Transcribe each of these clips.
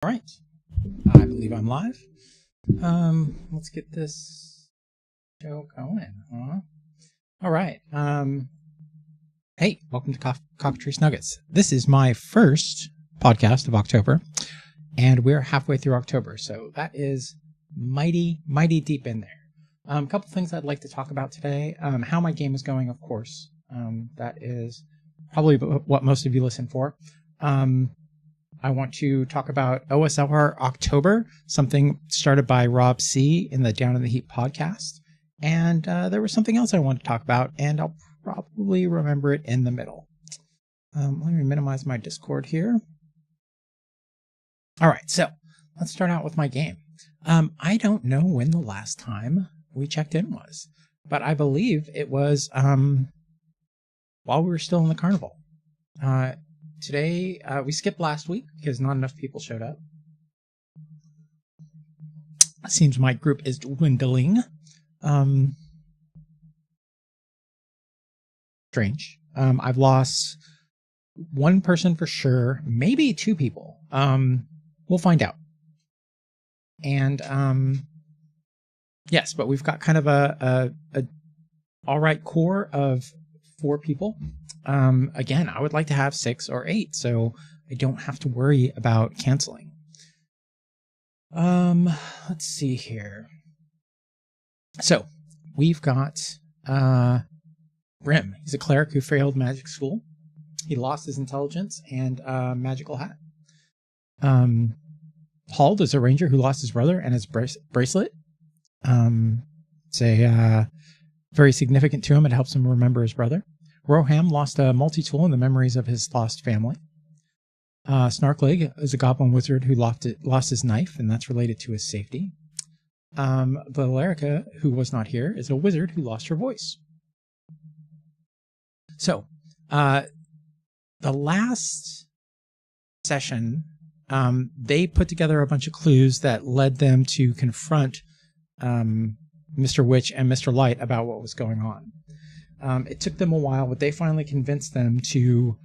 All right, I believe I'm live. Let's get this show going. All right. Hey, welcome to Cockatrice Nuggets. This is my first podcast of October, and we're halfway through October, so that is mighty deep in there. A couple things I'd like to talk about today. How my game is going, of course. That is probably what most of you listen for. I want to talk about OSR October, something started by Rob C. in the Down in the Heat podcast. And there was something else I wanted to talk about, and I'll probably remember it in the middle. Let me minimize my Discord here. All right, so let's start out with my game. I don't know when the last time we checked in was, but I believe it was while we were still in the carnival. Today, we skipped last week because not enough people showed up. It seems my group is dwindling. Strange. I've lost one person for sure, maybe two people. We'll find out. And yes, but we've got kind of a all right core of 4 people. Again, I would like to have 6 or 8, so I don't have to worry about canceling. Let's see here. So we've got Brim. He's a cleric who failed magic school. He lost his intelligence and magical hat. Hald is a ranger who lost his brother and his bracelet. It's very significant to him. It helps him remember his brother. Roham lost a multi-tool in the memories of his lost family. Snarkleg is a goblin wizard who lost his knife, and that's related to his safety. Valerica, who was not here, is a wizard who lost her voice. So, the last session, they put together a bunch of clues that led them to confront Mr. Witch and Mr. Light about what was going on. It took them a while, but they finally convinced them to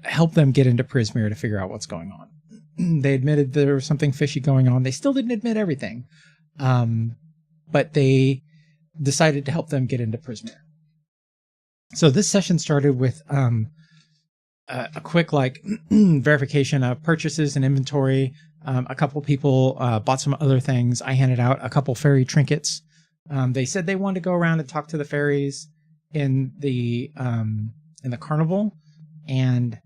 help them get into Prismere to figure out what's going on. They admitted there was something fishy going on. They still didn't admit everything, but they decided to help them get into Prismere. So this session started with a quick verification of purchases and inventory. A couple people bought some other things. I handed out a couple fairy trinkets. They said they wanted to go around and talk to the fairies in the carnival and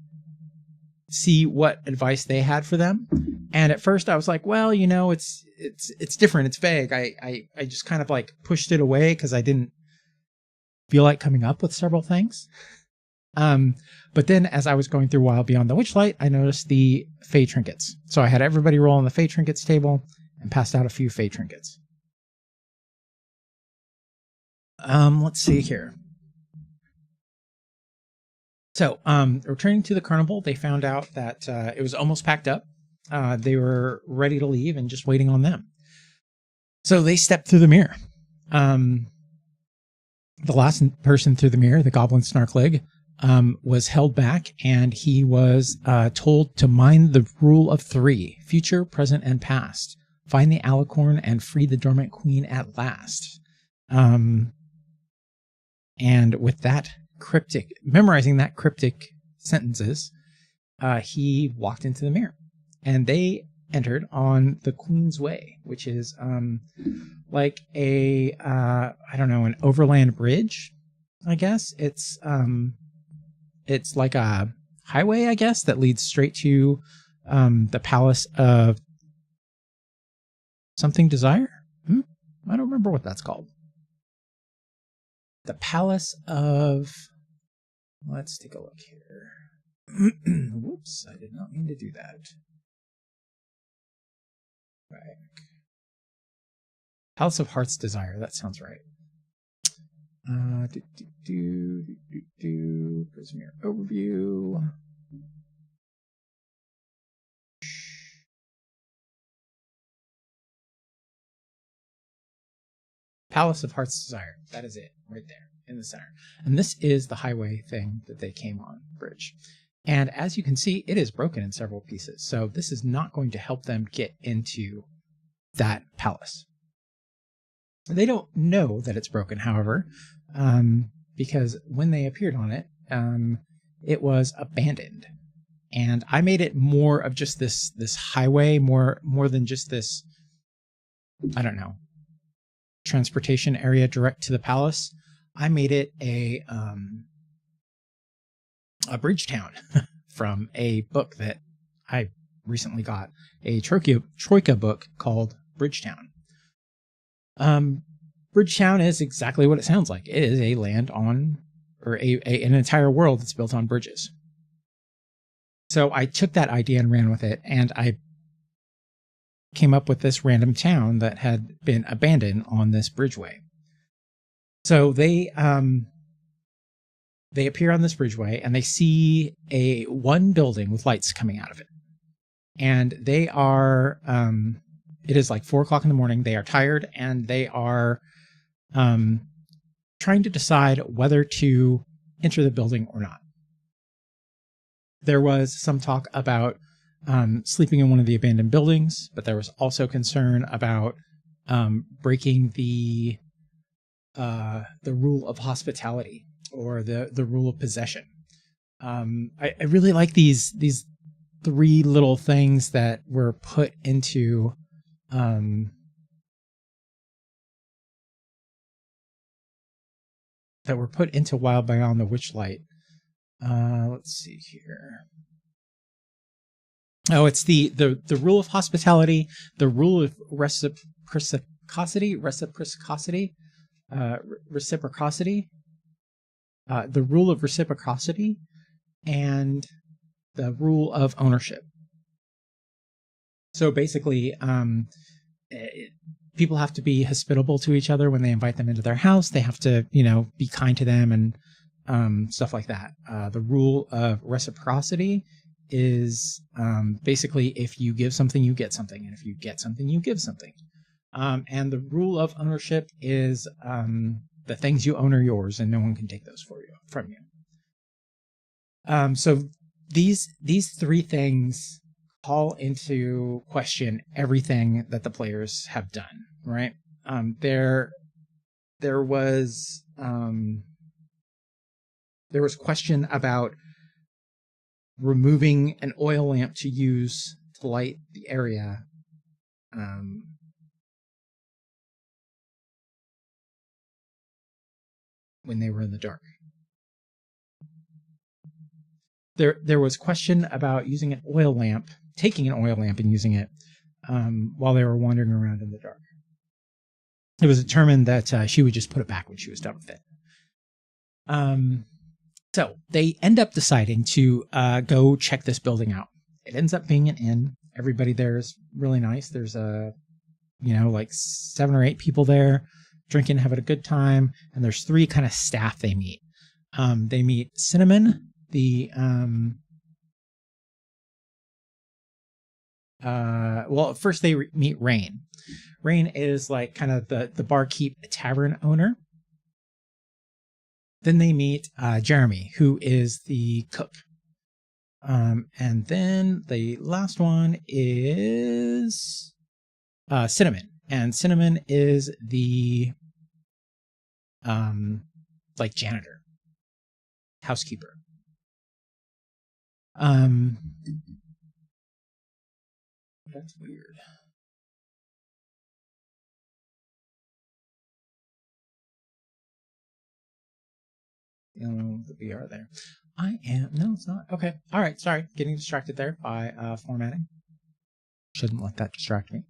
see what advice they had for them. And at first I was like, well, it's different. It's vague. I just kind of pushed it away because I didn't feel like coming up with several things. But then as I was going through Wild Beyond the Witchlight, I noticed the Fey trinkets. So I had everybody roll on the Fey trinkets table and passed out a few Fey trinkets. Let's see here. So, returning to the carnival, they found out that it was almost packed up. They were ready to leave and just waiting on them. So they stepped through the mirror. The last person through the mirror, the goblin Snarkleg, was held back, and he was told to mind the rule of 3, future, present, and past. Find the alicorn and free the dormant queen at last. And with that memorizing that cryptic sentences, he walked into the mirror, and they entered on the Queen's Way, which is like an overland bridge, I guess. It's like a highway, I guess, that leads straight to the Palace of something Desire. I don't remember what that's called. The Palace of... Let's take a look here. Whoops, I did not mean to do that. Back. Palace of Heart's Desire, that sounds right. Prismere overview. Palace of Heart's Desire. That is it, right there in the center. And this is the highway thing that they came on, bridge. And as you can see, it is broken in several pieces. So this is not going to help them get into that palace. They don't know that it's broken, however, because when they appeared on it, it was abandoned. And I made it more of just this highway, more than just this, I don't know, transportation area direct to the palace. I made it a bridge town from a book that I recently got, a Troika book called Bridgetown. Bridgetown is exactly what it sounds like. It is a land on, or an entire world that's built on bridges. So I took that idea and ran with it, and I came up with this random town that had been abandoned on this bridgeway. So they appear on this bridgeway, and they see one building with lights coming out of it. And they are, it is like 4 o'clock in the morning. They are tired, and they are trying to decide whether to enter the building or not. There was some talk about sleeping in one of the abandoned buildings, but there was also concern about breaking the rule of hospitality, or the rule of possession. I really like these 3 little things that were put into Wild Beyond the Witchlight. Let's see here. Oh, it's the rule of hospitality, the rule of reciprocity, the rule of reciprocity, and the rule of ownership. So basically, people have to be hospitable to each other when they invite them into their house. They have to, be kind to them and stuff like that. The rule of reciprocity is basically, if you give something, you get something, and if you get something, you give something. And the rule of ownership is the things you own are yours, and no one can take those from you. So these 3 things call into question everything that the players have done, right? There was question about removing an oil lamp to use to light the area. When they were in the dark. There was question about taking an oil lamp and using it while they were wandering around in the dark. It was determined that she would just put it back when she was done with it. So they end up deciding to go check this building out. It ends up being an inn. Everybody there is really nice. There's like 7 or 8 people there, drinking, having a good time, and there's 3 kind of staff they meet. They meet Cinnamon, the first they meet Rain. Rain is like kind of the barkeep tavern owner. Then they meet Jeremy, who is the cook. And then the last one is Cinnamon. And Cinnamon is the janitor, housekeeper. That's weird. The VR there. No, it's not. Okay. All right. Sorry. Getting distracted there by formatting. Shouldn't let that distract me.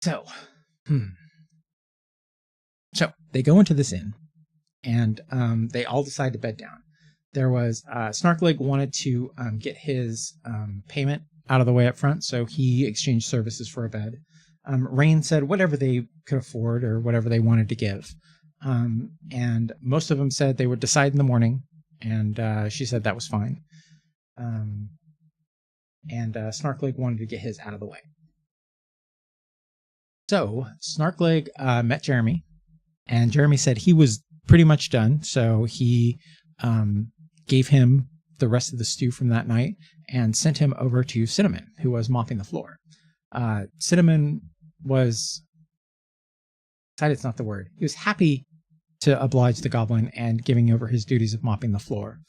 So they go into this inn, and they all decide to bed down. There was Snarkleg wanted to get his payment out of the way up front, so he exchanged services for a bed. Rain said whatever they could afford or whatever they wanted to give. And most of them said they would decide in the morning, and she said that was fine. And Snarkleg wanted to get his out of the way. So Snarkleg met Jeremy, and Jeremy said he was pretty much done, so he gave him the rest of the stew from that night and sent him over to Cinnamon, who was mopping the floor. Cinnamon was excited, it's not the word. He was happy to oblige the goblin and giving over his duties of mopping the floor.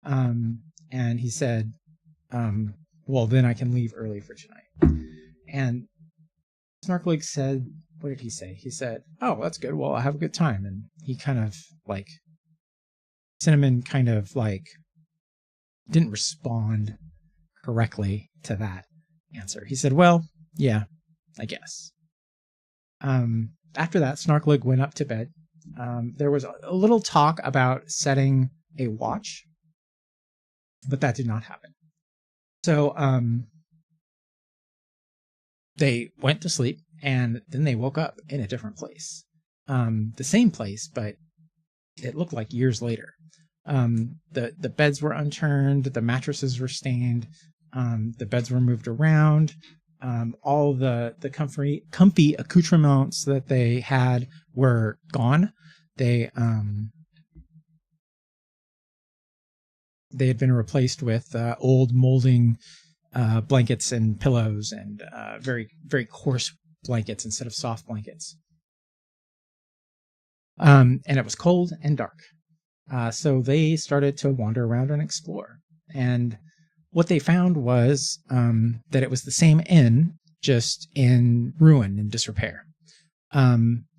And he said, well, then I can leave early for tonight. And Snarkleg said, what did he say? He said, oh, that's good. Well, I'll have a good time. And he kind of like, Cinnamon kind of like didn't respond correctly to that answer. He said, well, yeah, I guess. After that, Snarkleg went up to bed. There was a little talk about setting a watch, but that did not happen. So they went to sleep, and then they woke up in a different place. The same place, but it looked like years later. The beds were unturned, the mattresses were stained, the beds were moved around. All the comfy accoutrements that they had were gone. They had been replaced with old molding blankets and pillows and very, very coarse blankets instead of soft blankets. And it was cold and dark. So they started to wander around and explore. And what they found was that it was the same inn, just in ruin and disrepair.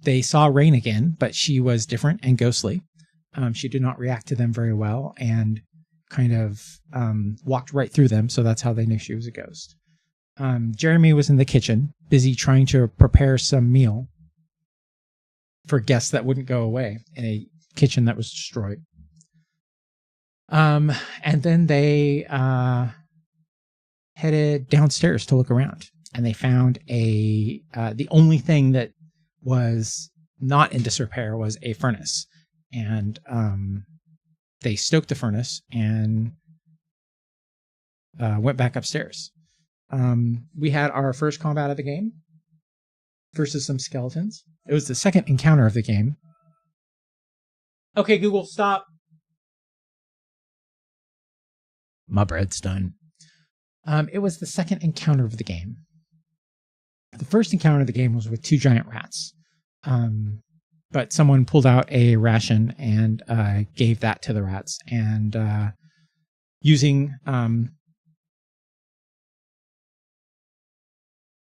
They saw Rain again, but she was different and ghostly. She did not react to them very well and kind of walked right through them, so that's how they knew she was a ghost. Jeremy was in the kitchen, busy trying to prepare some meal for guests that wouldn't go away in a kitchen that was destroyed. And then they headed downstairs to look around, and they found the only thing that was not in disrepair was a furnace. And they stoked the furnace and went back upstairs. We had our first combat of the game versus some skeletons. It was the second encounter of the game. Okay, Google, stop. My bread's done. It was the second encounter of the game. The first encounter of the game was with two giant rats. But someone pulled out a ration and gave that to the rats. And using...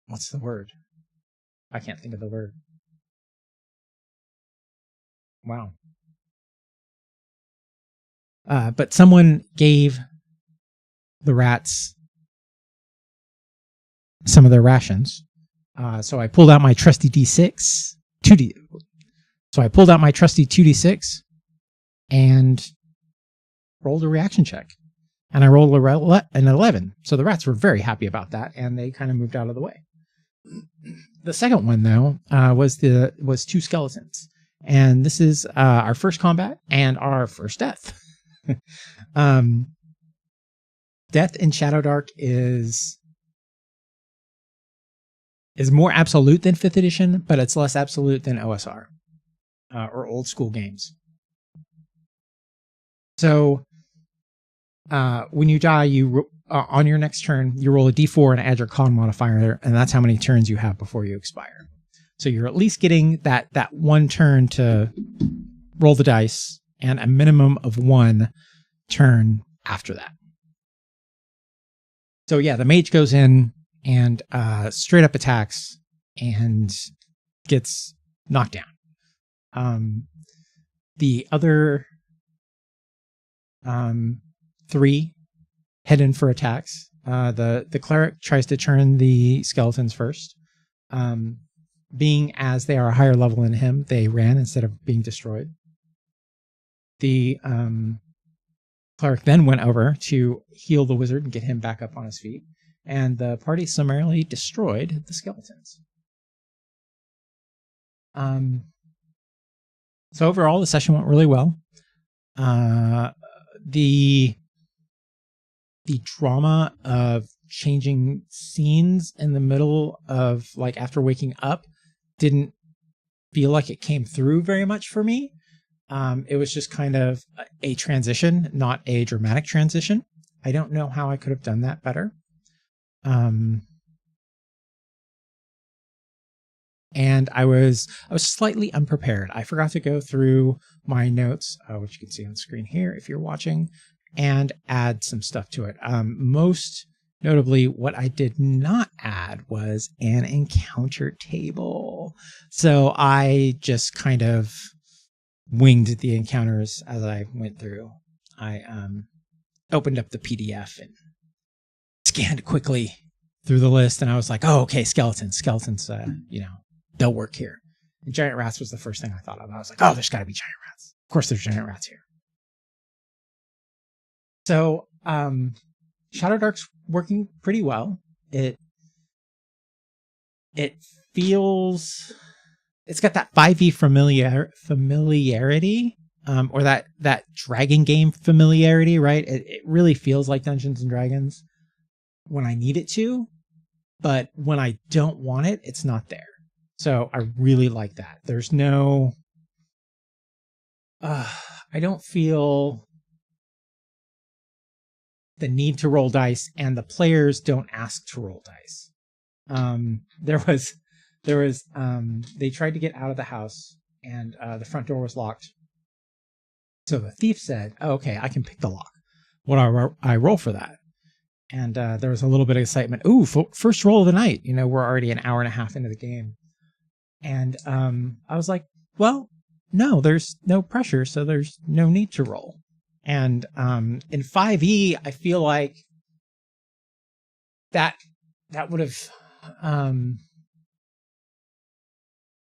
what's the word? I can't think of the word. Wow. But someone gave the rats some of their rations. So I pulled out my trusty D6, 2D. So I pulled out my trusty 2D6 and rolled a reaction check. And I rolled an 11. So the rats were very happy about that, and they kind of moved out of the way. The second one, though, was two skeletons. And this is our first combat and our first death. Death in Shadowdark is more absolute than 5th edition, but it's less absolute than OSR or old school games. So when you die, you on your next turn, you roll a d4 and add your con modifier, and that's how many turns you have before you expire. So you're at least getting that one turn to roll the dice and a minimum of one turn after that. So yeah, the mage goes in and straight up attacks and gets knocked down. The other 3 head in for attacks. The cleric tries to turn the skeletons first. Being as they are a higher level than him, they ran instead of being destroyed. The cleric then went over to heal the wizard and get him back up on his feet. And the party summarily destroyed the skeletons. So overall, the session went really well. The drama of changing scenes in the middle of, like, after waking up didn't feel like it came through very much for me. It was just kind of a transition, not a dramatic transition. I don't know how I could have done that better. And I was slightly unprepared. I forgot to go through my notes, which you can see on the screen here if you're watching, and add some stuff to it. Most notably, what I did not add was an encounter table. So I just kind of winged the encounters as I went through. I opened up the PDF and scanned quickly through the list, and I was like, oh, okay, skeletons, they'll work here. And giant rats was the first thing I thought of. I was like, oh, there's got to be giant rats. Of course there's giant rats here. So Shadowdark's working pretty well. It feels, it's got that 5e familiarity, or that dragon game familiarity, right? It really feels like Dungeons and Dragons when I need it to, but when I don't want it, it's not there. So I really like that. There's no, I don't feel the need to roll dice, and the players don't ask to roll dice. They tried to get out of the house, and the front door was locked. So the thief said, oh, okay, I can pick the lock. What do I roll for that? And there was a little bit of excitement. Ooh, first roll of the night. We're already an hour and a half into the game. And I was like, well, no, there's no pressure, so there's no need to roll. And in 5e, I feel like that would have,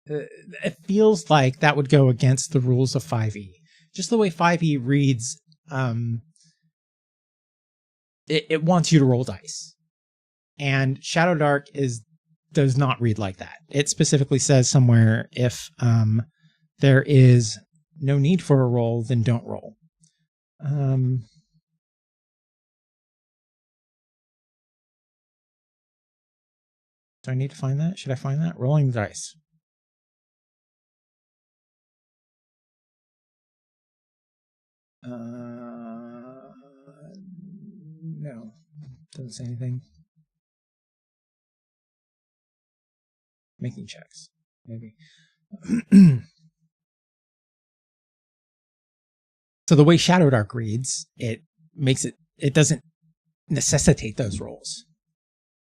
it feels like that would go against the rules of 5e. Just the way 5e reads, it wants you to roll dice. And Shadowdark does not read like that. It specifically says somewhere, if there is no need for a roll, then don't roll. Do I need to find that? Should I find that? Rolling the dice. No, doesn't say anything. Making checks, maybe. So the way Shadowdark reads, it doesn't necessitate those rolls.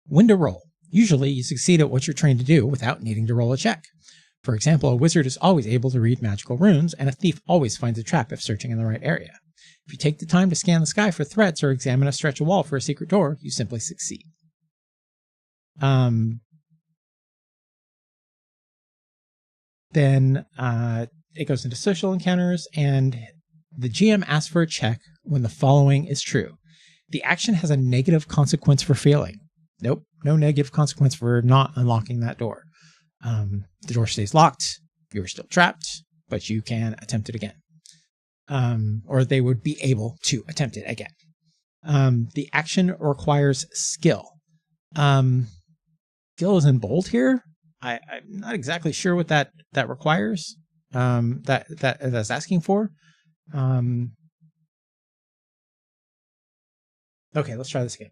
When to roll. Usually you succeed at what you're trying to do without needing to roll a check. For example, a wizard is always able to read magical runes, and a thief always finds a trap if searching in the right area. If you take the time to scan the sky for threats or examine a stretch of wall for a secret door, you simply succeed. Then it goes into social encounters, and the GM asks for a check when the following is true. The action has a negative consequence for failing. Nope, no negative consequence for not unlocking that door. The door stays locked, you're still trapped, but you can attempt it again. Or they would be able to attempt it again. The action requires skill. Skill is in bold here. I'm not exactly sure what that requires. That's asking for. Okay, let's try this again.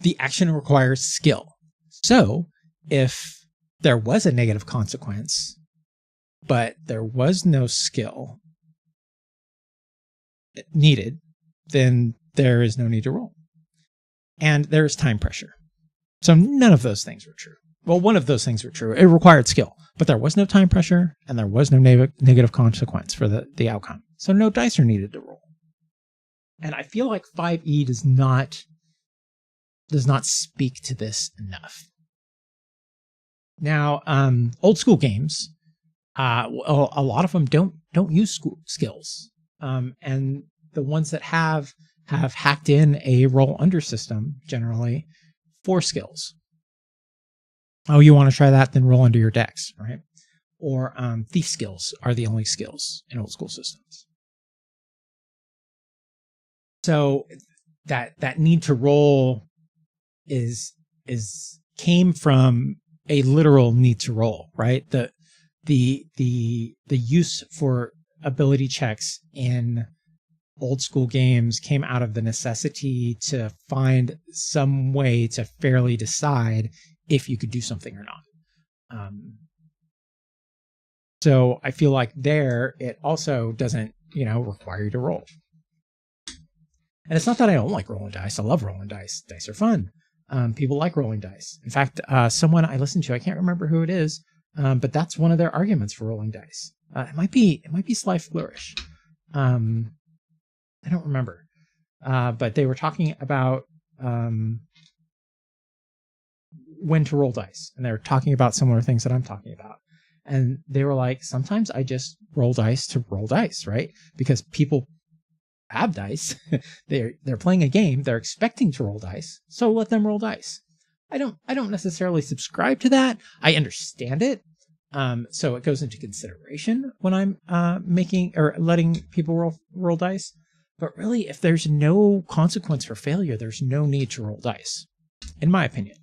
The action requires skill. So if there was a negative consequence, but there was no skill needed, then there is no need to roll. And there is time pressure. So none of those things were true. Well, one of those things were true. It required skill, but there was no time pressure, and there was no negative consequence for the outcome. So no dice are needed to roll. And I feel like 5e does not speak to this enough. Now, old school games, a lot of them don't use skills, and the ones that have hacked in a roll under system generally for skills. Oh, you want to try that? Then roll under your dex, right? Or thief skills are the only skills in old school systems. So that need to roll came from a literal need to roll, right? The the use for ability checks in old school games came out of the necessity to find some way to fairly decide if you could do something or not. So I feel like there, it also doesn't, require you to roll. And it's not that I don't like rolling dice. I love rolling dice. Dice are fun. People like rolling dice. In fact, someone I listened to, I can't remember who it is, but that's one of their arguments for rolling dice. It might be Sly Flourish. I don't remember. But they were talking about when to roll dice. And they were talking about similar things that I'm talking about. And they were like, sometimes I just roll dice to roll dice, right? Because people have dice. They're playing a game. They're expecting to roll dice. So let them roll dice. I don't necessarily subscribe to that. I understand it. So it goes into consideration when I'm making or letting people roll dice. But really, if there's no consequence for failure, there's no need to roll dice, in my opinion.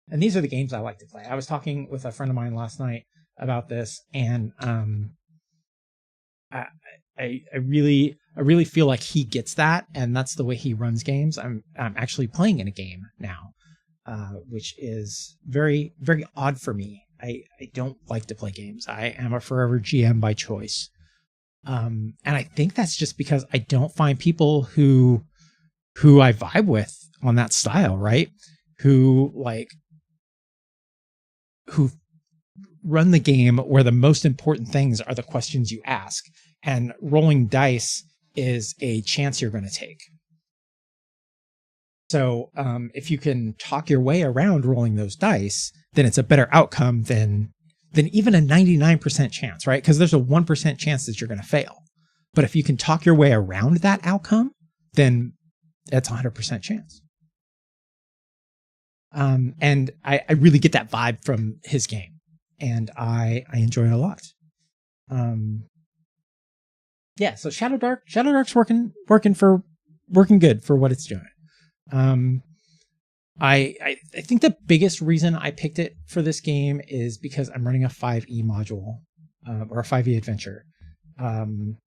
And these are the games I like to play. I was talking with a friend of mine last night about this, and I really feel like he gets that, and that's the way he runs games. I'm actually playing in a game now, which is very, very odd for me. I don't like to play games. I am a forever GM by choice. And I think that's just because I don't find people who I vibe with on that style, right? Who run the game where the most important things are the questions you ask, and rolling dice is a chance you're going to take. So if you can talk your way around rolling those dice, then it's a better outcome than even a 99% chance, right? Because there's a 1% chance that you're going to fail. But if you can talk your way around that outcome, then that's 100% chance. And I really get that vibe from his game, and I enjoy it a lot. Yeah, so Shadowdark's working good for what it's doing. I think the biggest reason I picked it for this game is because I'm running a 5e module, or a 5e adventure. And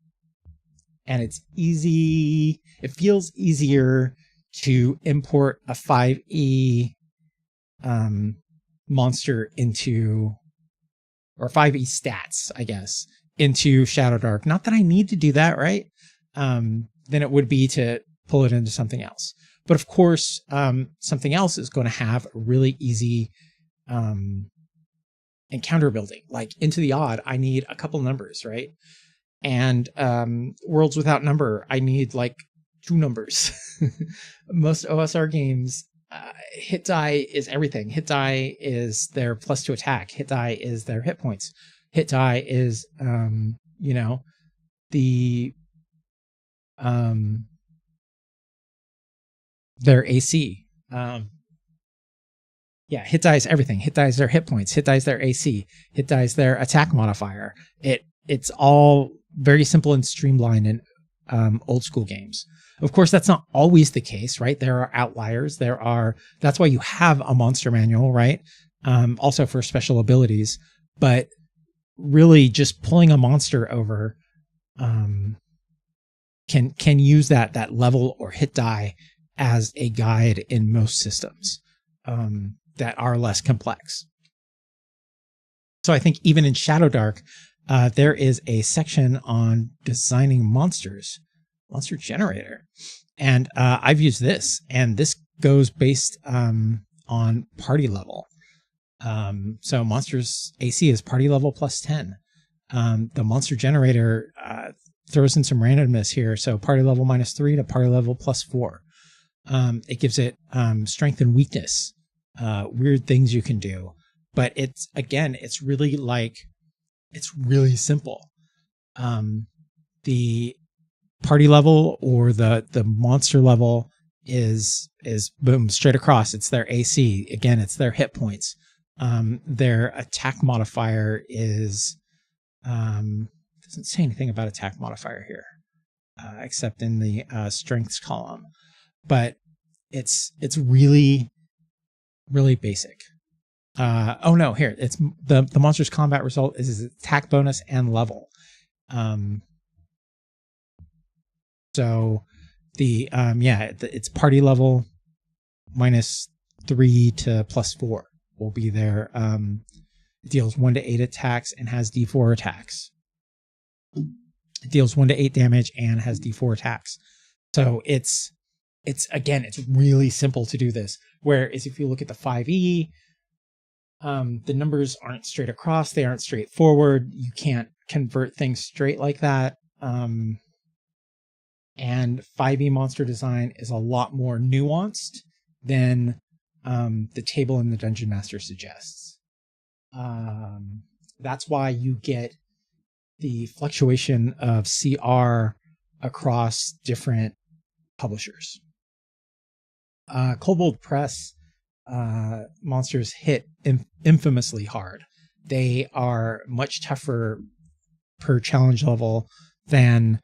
it's easy. It feels easier to import a 5e monster into, or 5e stats, I guess, into Shadowdark. Not that I need to do that, right? Than it would be to pull it into something else. But of course, something else is going to have a really easy encounter building. Like Into the Odd, I need a couple numbers, right? And Worlds Without Number, I need like 2 numbers. Most OSR games, hit die is everything. Hit die is their +2 attack. Hit die is their hit points. Hit die is, their AC. Hit die is everything. Hit die is their hit points. Hit die is their AC. Hit die is their attack modifier. It's all very simple and streamlined in old school games. Of course, that's not always the case, right? There are outliers. That's why you have a monster manual, right? Also for special abilities, but really just pulling a monster over can use that level or hit die as a guide in most systems that are less complex. So I think even in Shadowdark, there is a section on designing monsters, monster generator. And I've used this, and this goes based on party level. So monsters AC is party level +10. The monster generator throws in some randomness here. So party level -3 to party level +4. It gives it strength and weakness, weird things you can do. But it's really simple. The party level or the monster level is boom, straight across. It's their AC. Again, it's their hit points. Their attack modifier is doesn't say anything about attack modifier here, except in the strengths column. But it's really, really basic. Oh no, here it's the monster's combat result is his attack bonus and level. So the it's party level -3 to +4 will be there. It deals 1 to 8 attacks and has D4 attacks. It deals 1 to 8 damage and has D4 attacks. So it's really simple to do this. Whereas if you look at the 5e, the numbers aren't straight across. They aren't straightforward. You can't convert things straight like that. And 5e monster design is a lot more nuanced than the table in the Dungeon Master suggests. That's why you get the fluctuation of CR across different publishers. Kobold Press monsters hit infamously hard. They are much tougher per challenge level than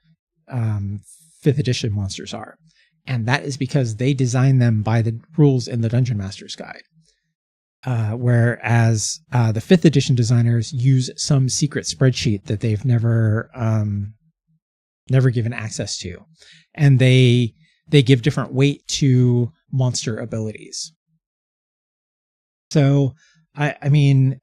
5th edition monsters are. And that is because they design them by the rules in the Dungeon Master's Guide. Whereas the 5th edition designers use some secret spreadsheet that they've never given access to. And they give different weight to monster abilities. So, I'm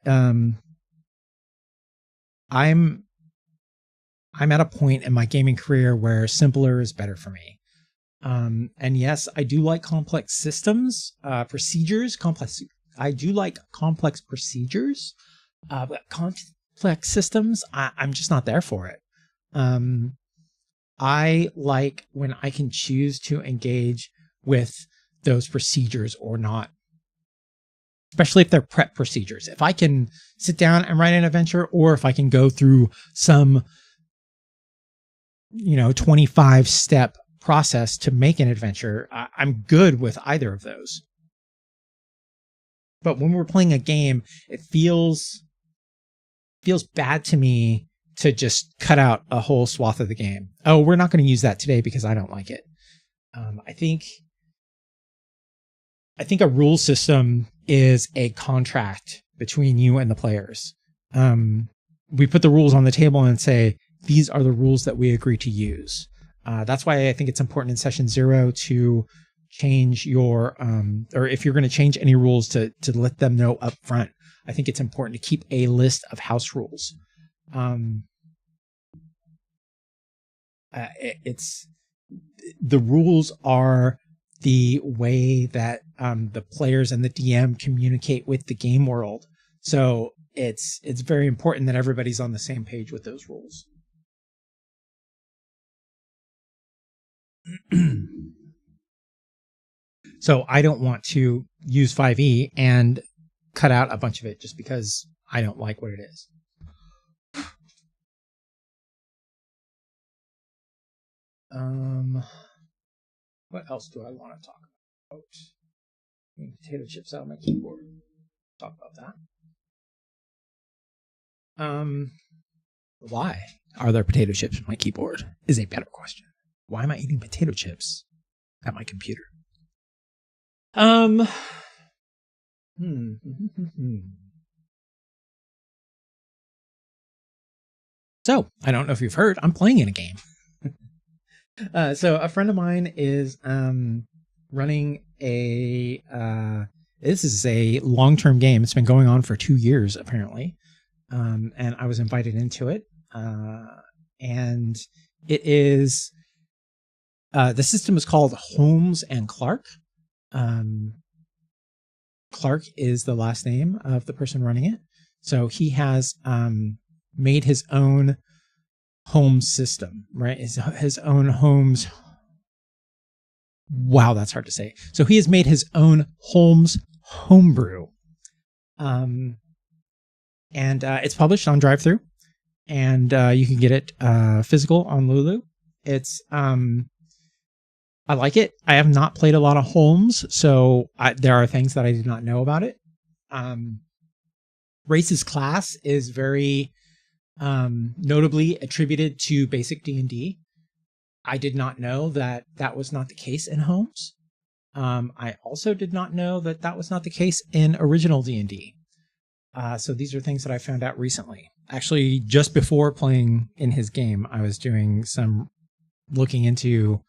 at a point in my gaming career where simpler is better for me. And yes, I do like complex systems, procedures, I do like complex procedures, but complex systems, I'm just not there for it. I like when I can choose to engage with those procedures or not, especially if they're prep procedures. If I can sit down and write an adventure, or if I can go through some 25-step process to make an adventure, I'm good with either of those. But when we're playing a game, it feels bad to me to just cut out a whole swath of the game. Oh, we're not going to use that today because I don't like it. I think a rule system is a contract between you and the players. We put the rules on the table and say, these are the rules that we agree to use. That's why I think it's important in session 0 to change your, or if you're going to change any rules, to let them know up front. I think it's important to keep a list of house rules. The rules are the way that the players and the DM communicate with the game world. So it's very important that everybody's on the same page with those rules. So I don't want to use 5e and cut out a bunch of it just because I don't like what it is. What else do I want to talk about? Potato chips out of my keyboard. Talk about that. Why are there potato chips on my keyboard is a better question. Why am I eating potato chips at my computer? So, I don't know if you've heard, I'm playing in a game. So a friend of mine is running a this is a long-term game. It's been going on for 2 years apparently, and I was invited into it, and it is the system is called Holmes and Clark. Clark is the last name of the person running it, so he has made his own Holmes system, right? His own Holmes. Wow, that's hard to say. So he has made his own Holmes homebrew, and it's published on DriveThru, and you can get it physical on Lulu. It's I like it. I have not played a lot of Holmes, so there are things that I did not know about it. Race's class is very notably attributed to basic D&D. I did not know that that was not the case in Holmes. I also did not know that that was not the case in original D&D. So these are things that I found out recently. Actually, just before playing in his game, I was doing some looking into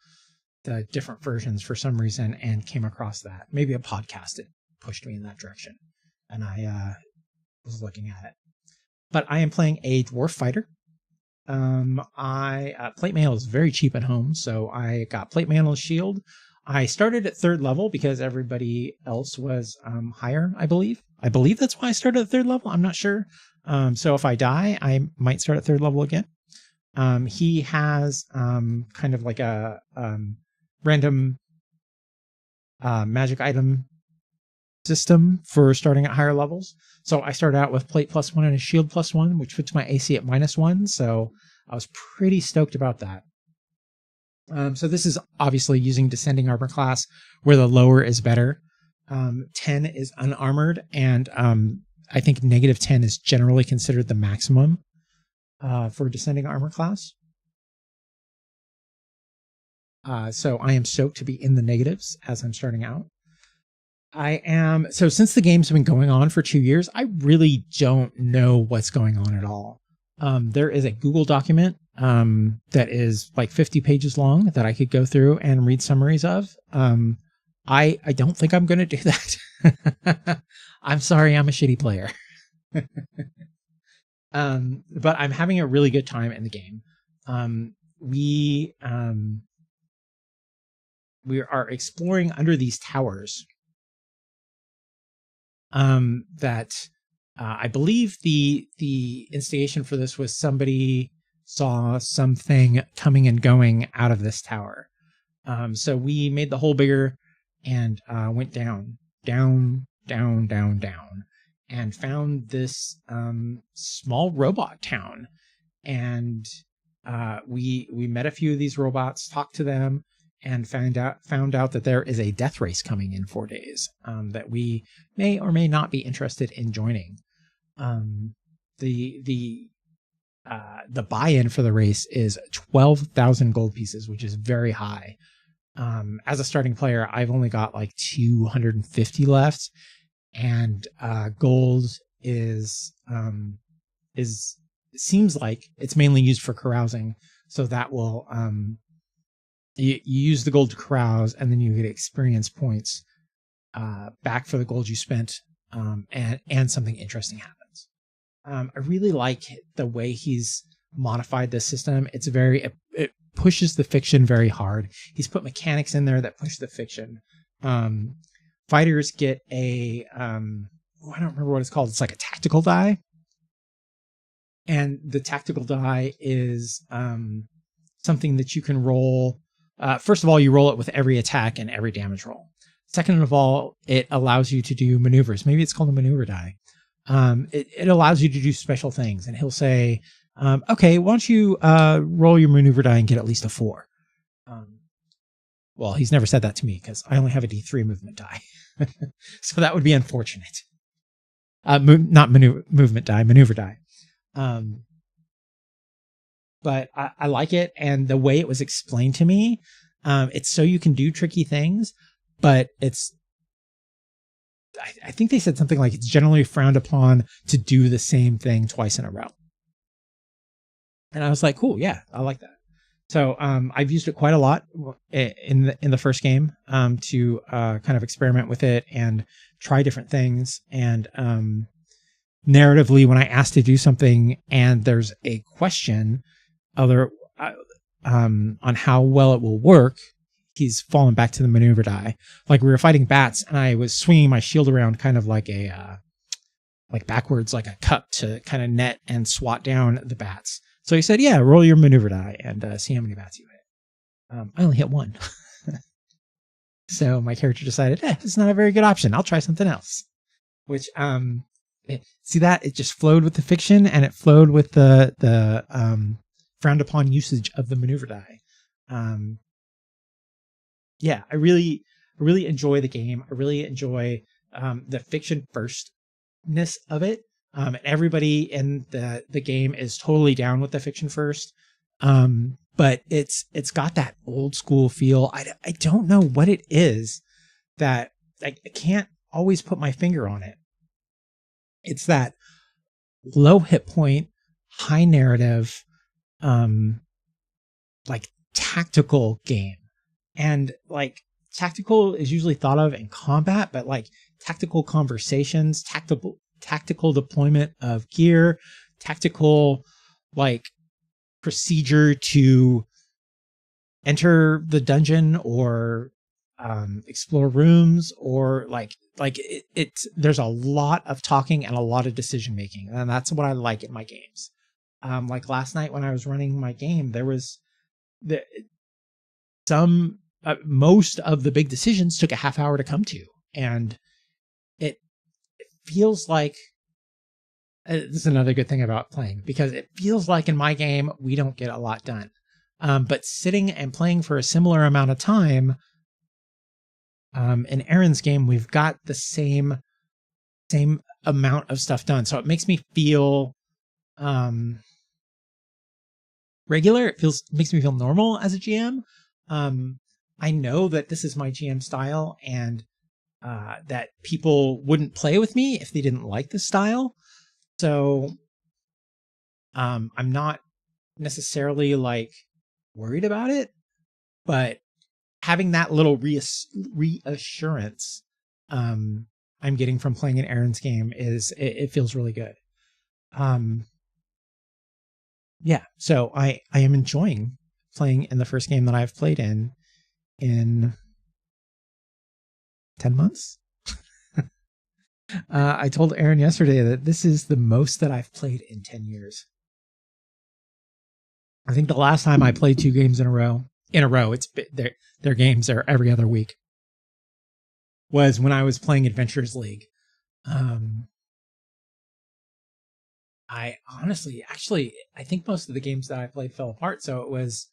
the different versions for some reason and came across that. Maybe a podcast that pushed me in that direction. And I was looking at it. But I am playing a dwarf fighter. Plate mail is very cheap at home, so I got plate mail and shield. I started at 3rd level because everybody else was higher, I believe. I believe that's why I started at 3rd level. I'm not sure. So if I die, I might start at 3rd level again. He has kind of like a random magic item system for starting at higher levels. So I started out with plate +1 and a shield +1, which puts my AC at -1. So I was pretty stoked about that. So this is obviously using descending armor class, where the lower is better. 10 is unarmored, and I think -10 is generally considered the maximum for descending armor class. So I am stoked to be in the negatives as I'm starting out. So since the game's been going on for 2 years, I really don't know what's going on at all. There is a Google document that is like 50 pages long that I could go through and read summaries of. I don't think I'm going to do that. I'm sorry, I'm a shitty player. But I'm having a really good time in the game. We are exploring under these towers. That I believe the instigation for this was somebody saw something coming and going out of this tower. So we made the hole bigger and went down, and found this small robot town. And we met a few of these robots, talked to them, and found out that there is a death race coming in 4 days that we may or may not be interested in joining. The buy-in for the race is 12,000 gold pieces, which is very high. As a starting player, I've only got like 250 left, and gold seems like it's mainly used for carousing, so that will you use the gold to carouse, and then you get experience points back for the gold you spent, and something interesting happens. I really like the way he's modified this system. It pushes the fiction very hard. He's put mechanics in there that push the fiction. Fighters get I don't remember what it's called. It's like a tactical die. And the tactical die is something that you can roll. First of all, you roll it with every attack and every damage roll. Second of all, it allows you to do maneuvers. Maybe it's called a maneuver die. It allows you to do special things. And he'll say, okay, why don't you roll your maneuver die and get at least a 4? Well, he's never said that to me because I only have a D3 movement die. So that would be unfortunate. Not movement die, maneuver die. But I like it, and the way it was explained to me, it's so you can do tricky things, but I think they said something like it's generally frowned upon to do the same thing twice in a row. And I was like, cool, yeah, I like that. So I've used it quite a lot in the first game to kind of experiment with it and try different things. And narratively, when I asked to do something and there's a question on how well it will work, he's fallen back to the maneuver die. Like we were fighting bats and I was swinging my shield around kind of like like backwards, like a cup to kind of net and swat down the bats. So he said, yeah, roll your maneuver die and see how many bats you hit. I only hit 1. So my character decided, it's not a very good option. I'll try something else. Which, see that? It just flowed with the fiction, and it flowed with the frowned upon usage of the maneuver die. Yeah, I really enjoy the game. I really enjoy the fiction firstness of it. And everybody in the game is totally down with the fiction first. But it's got that old school feel. I don't know what it is that I can't always put my finger on it. It's that low hit point, high narrative, like tactical game. And like tactical is usually thought of in combat, but like tactical conversations, tactical deployment of gear, tactical like procedure to enter the dungeon or explore rooms, or it's there's a lot of talking and a lot of decision making, and that's what I like in my games. Like last night when I was running my game, there was some most of the big decisions took a half hour to come to, and it feels like this is another good thing about playing, because it feels like in my game we don't get a lot done. But sitting and playing for a similar amount of time, in Aaron's game, we've got the same amount of stuff done. So it makes me feel regular. It makes me feel normal as a GM. I know that this is my GM style, and that people wouldn't play with me if they didn't like this style. So I'm not necessarily like worried about it, but having that little reassurance I'm getting from playing an Aaron's game it feels really good. Yeah, so I am enjoying playing in the first game that I've played in 10 months. I told Aaron yesterday that this is the most that I've played in 10 years. I think the last time I played 2 games in a row, it's their games are every other week, was when I was playing Adventurers League. I honestly, I think most of the games that I played fell apart. So it was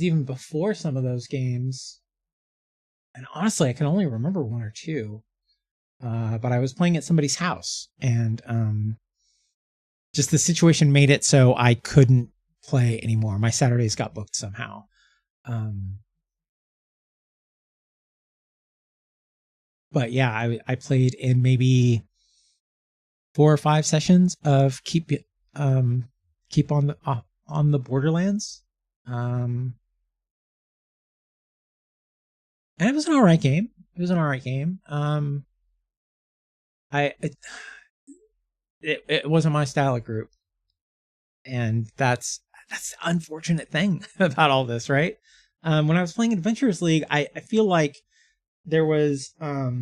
even before some of those games. And honestly, I can only remember 1 or 2. But I was playing at somebody's house, and just the situation made it so I couldn't play anymore. My Saturdays got booked somehow. But yeah, I played in maybe 4 or 5 sessions of keep on the Borderlands. And it was an all right game. It wasn't my style of group, and that's the unfortunate thing about all this, right? When I was playing Adventurers League, I feel like there was I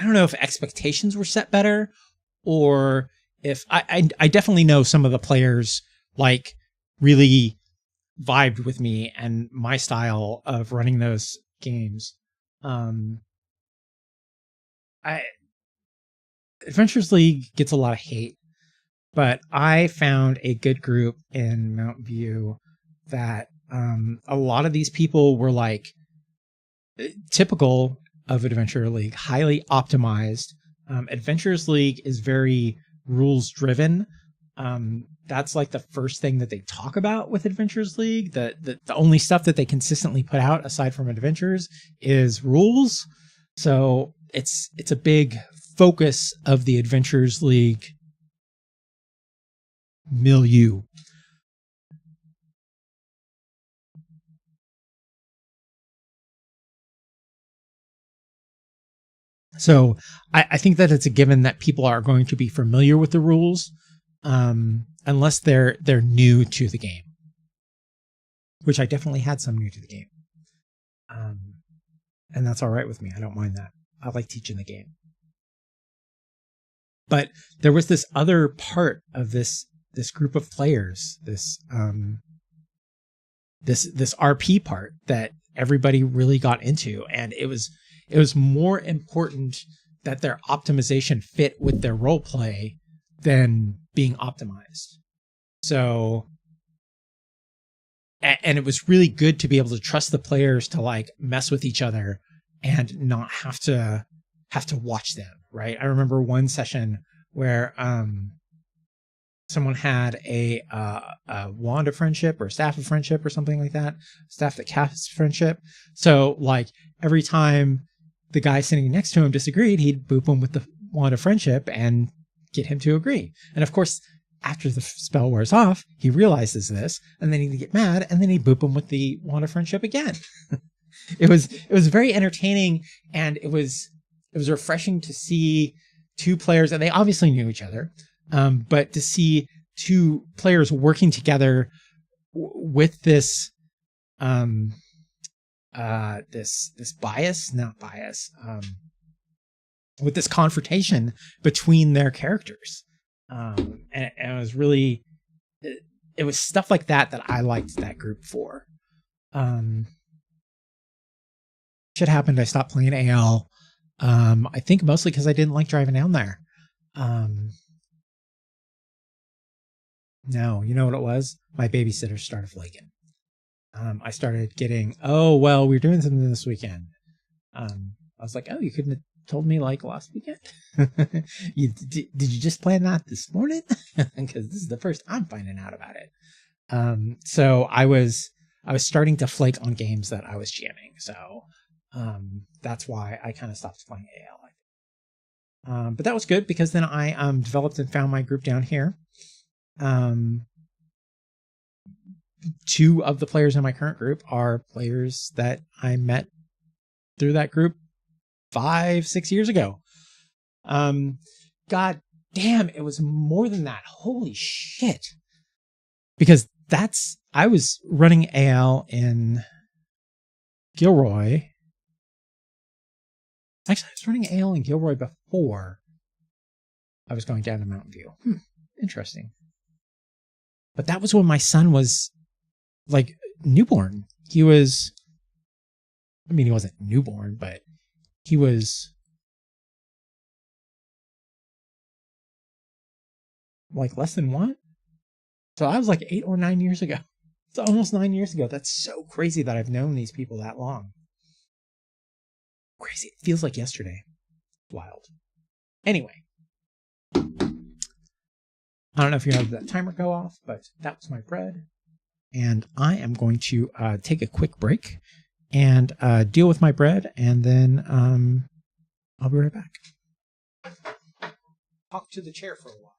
don't know if expectations were set better, or if I definitely know some of the players like really vibed with me and my style of running those games. Adventurers League gets a lot of hate, but I found a good group in Mountain View that a lot of these people were like typical of Adventure League, highly optimized. Adventurers League is very rules driven. That's like the first thing that they talk about with Adventurers League. The only stuff that they consistently put out aside from Adventures is rules. So it's a big focus of the Adventurers League milieu. So I think that it's a given that people are going to be familiar with the rules, unless they're new to the game, which I definitely had some new to the game. And that's all right with me. I don't mind that. I like teaching the game. But there was this other part of this group of players, this RP part that everybody really got into, and it was more important that their optimization fit with their role play than being optimized. So, and it was really good to be able to trust the players to like mess with each other and not have to watch them. Right. I remember one session where someone had a wand of friendship or staff of friendship or something like that, staff that casts friendship. So like every time the guy sitting next to him disagreed, he'd boop him with the wand of friendship and get him to agree. And of course, after the spell wears off, he realizes this, and then he'd get mad, and then he'd boop him with the wand of friendship again. It was very entertaining, and it was refreshing to see two players, and they obviously knew each other, but to see two players working together with this with this confrontation between their characters, and it was really it was stuff like that I liked that group for. Shit happened. I stopped playing AL. I think mostly because I didn't like driving down there. No, you know what it was? My babysitter started flaking. I started getting, oh, well, we're doing something this weekend. I was like, oh, you couldn't have told me like last weekend? Did you just plan that this morning? Because this is the first I'm finding out about it. So I was starting to flake on games that I was jamming. So that's why I kind of stopped playing AL. But that was good because then I developed and found my group down here. Two of the players in my current group are players that I met through that group 5-6 years ago. God damn, it was more than that. Holy shit. Because I was running AL in Gilroy. Actually, I was running AL in Gilroy before I was going down to Mountain View. Interesting. But that was when my son was like newborn. He wasn't newborn, but he was like less than one. So I was like 8 or 9 years ago. It's almost 9 years ago. That's so crazy that I've known these people that long. Crazy. It feels like yesterday. Wild. Anyway. I don't know if you have that timer go off, but that was my bread. And I am going to take a quick break and deal with my bread, and then I'll be right back. Talk to the chair for a while.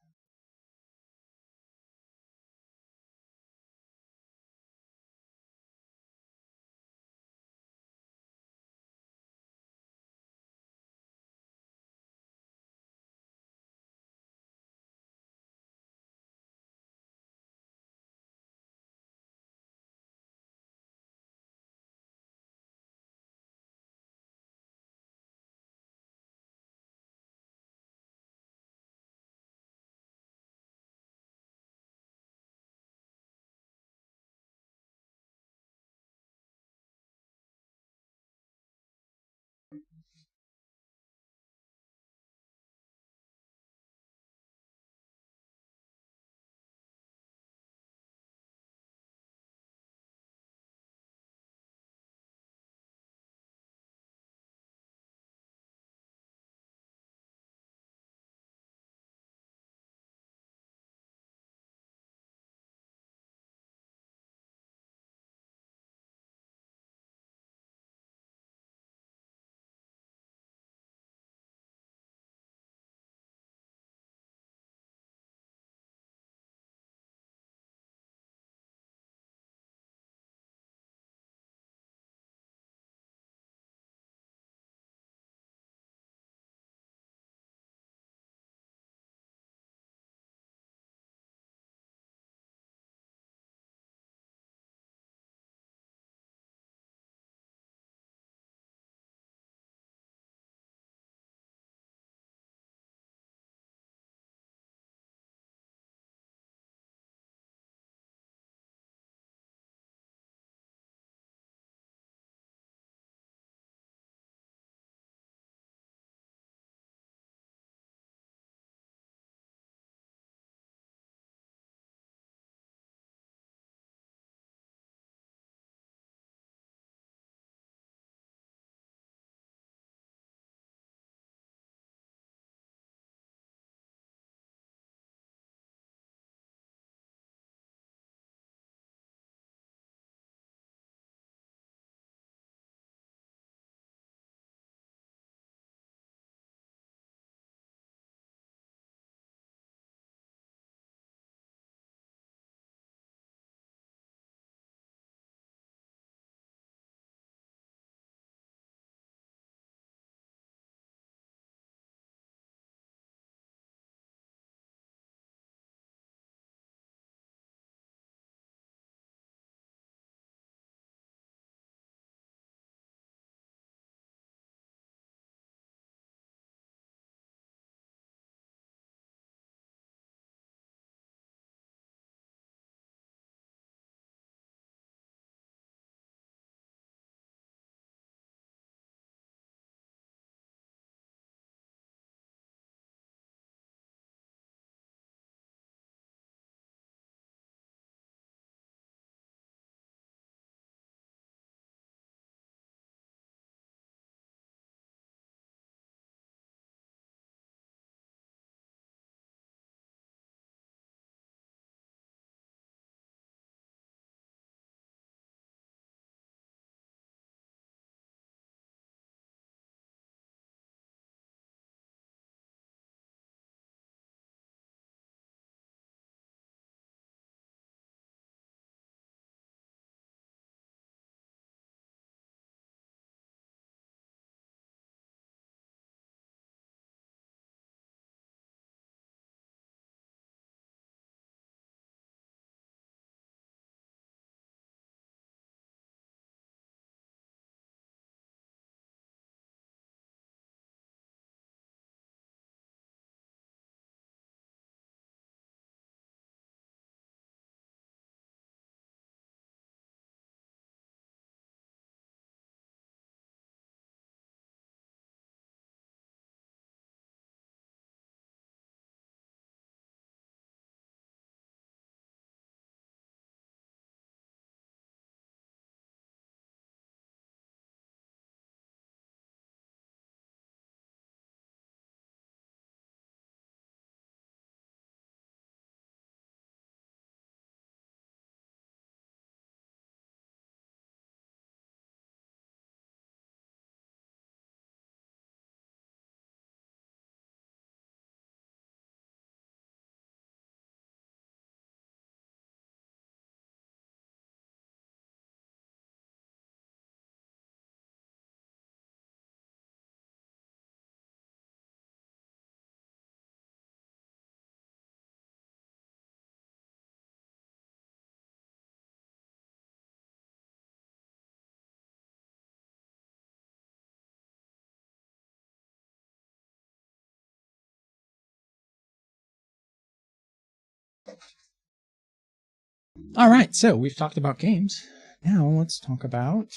All right, so we've talked about games. Now let's talk about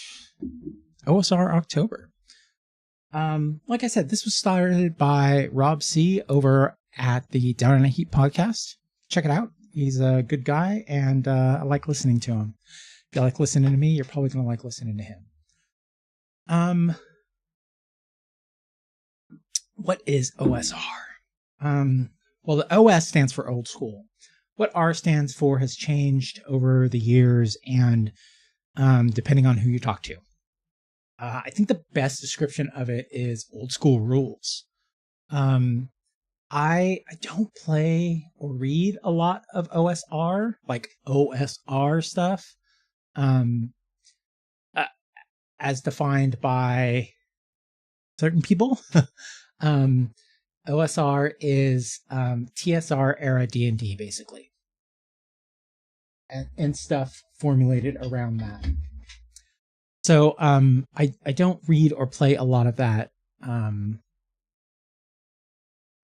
OSR October. Like I said, this was started by Rob C. over at the Down in a Heat podcast. Check it out. He's a good guy, and I like listening to him. If you like listening to me, you're probably going to like listening to him. What is OSR? Well, the OS stands for old school. What R stands for has changed over the years, and depending on who you talk to. I think the best description of it is old school rules. I don't play or read a lot of OSR, like OSR stuff, as defined by certain people. OSR is TSR era D&D, basically, and stuff formulated around that. So I don't read or play a lot of that.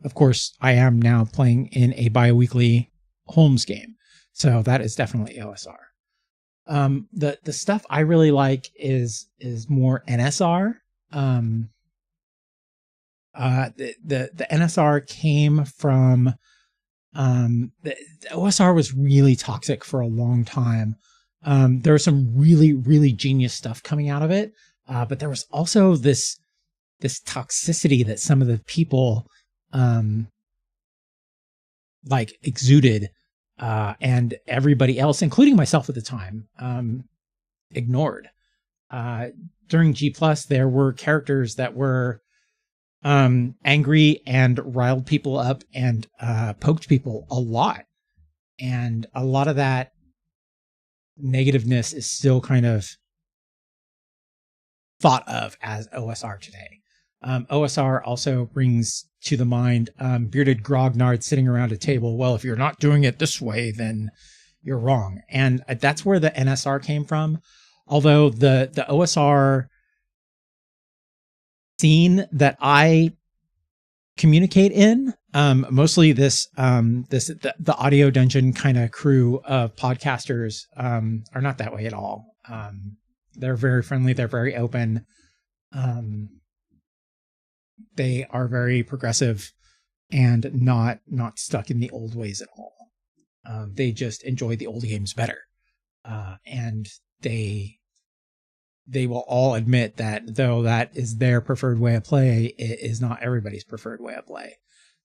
Of course, I am now playing in a bi-weekly Holmes game, so that is definitely OSR. The stuff I really like is more NSR. The NSR came from the OSR was really toxic for a long time. There was some really, really genius stuff coming out of it, but there was also this toxicity that some of the people like exuded, and everybody else, including myself at the time, ignored. During G+, there were characters that were angry and riled people up and poked people a lot. And a lot of that negativeness is still kind of thought of as OSR today. OSR also brings to the mind bearded grognards sitting around a table. Well, if you're not doing it this way, then you're wrong. And that's where the NSR came from. Although the OSR scene that I communicate in, mostly the audio dungeon kind of crew of podcasters are not that way at all. They're very friendly. They're very open. They are very progressive and not stuck in the old ways at all. They just enjoy the old games better. And they will all admit that though that is their preferred way of play, it is not everybody's preferred way of play.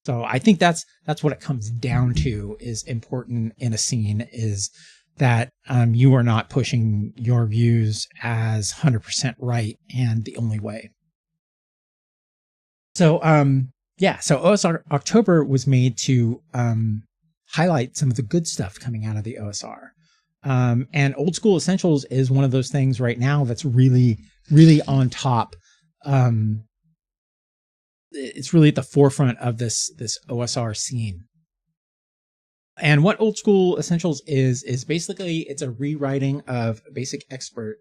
So I think that's what it comes down to is important in a scene, is that you are not pushing your views as 100% right and the only way. So so OSR October was made to highlight some of the good stuff coming out of the OSR. And Old School Essentials is one of those things right now that's really, really on top. It's really at the forefront of this OSR scene. And what Old School Essentials is basically, it's a rewriting of Basic Expert,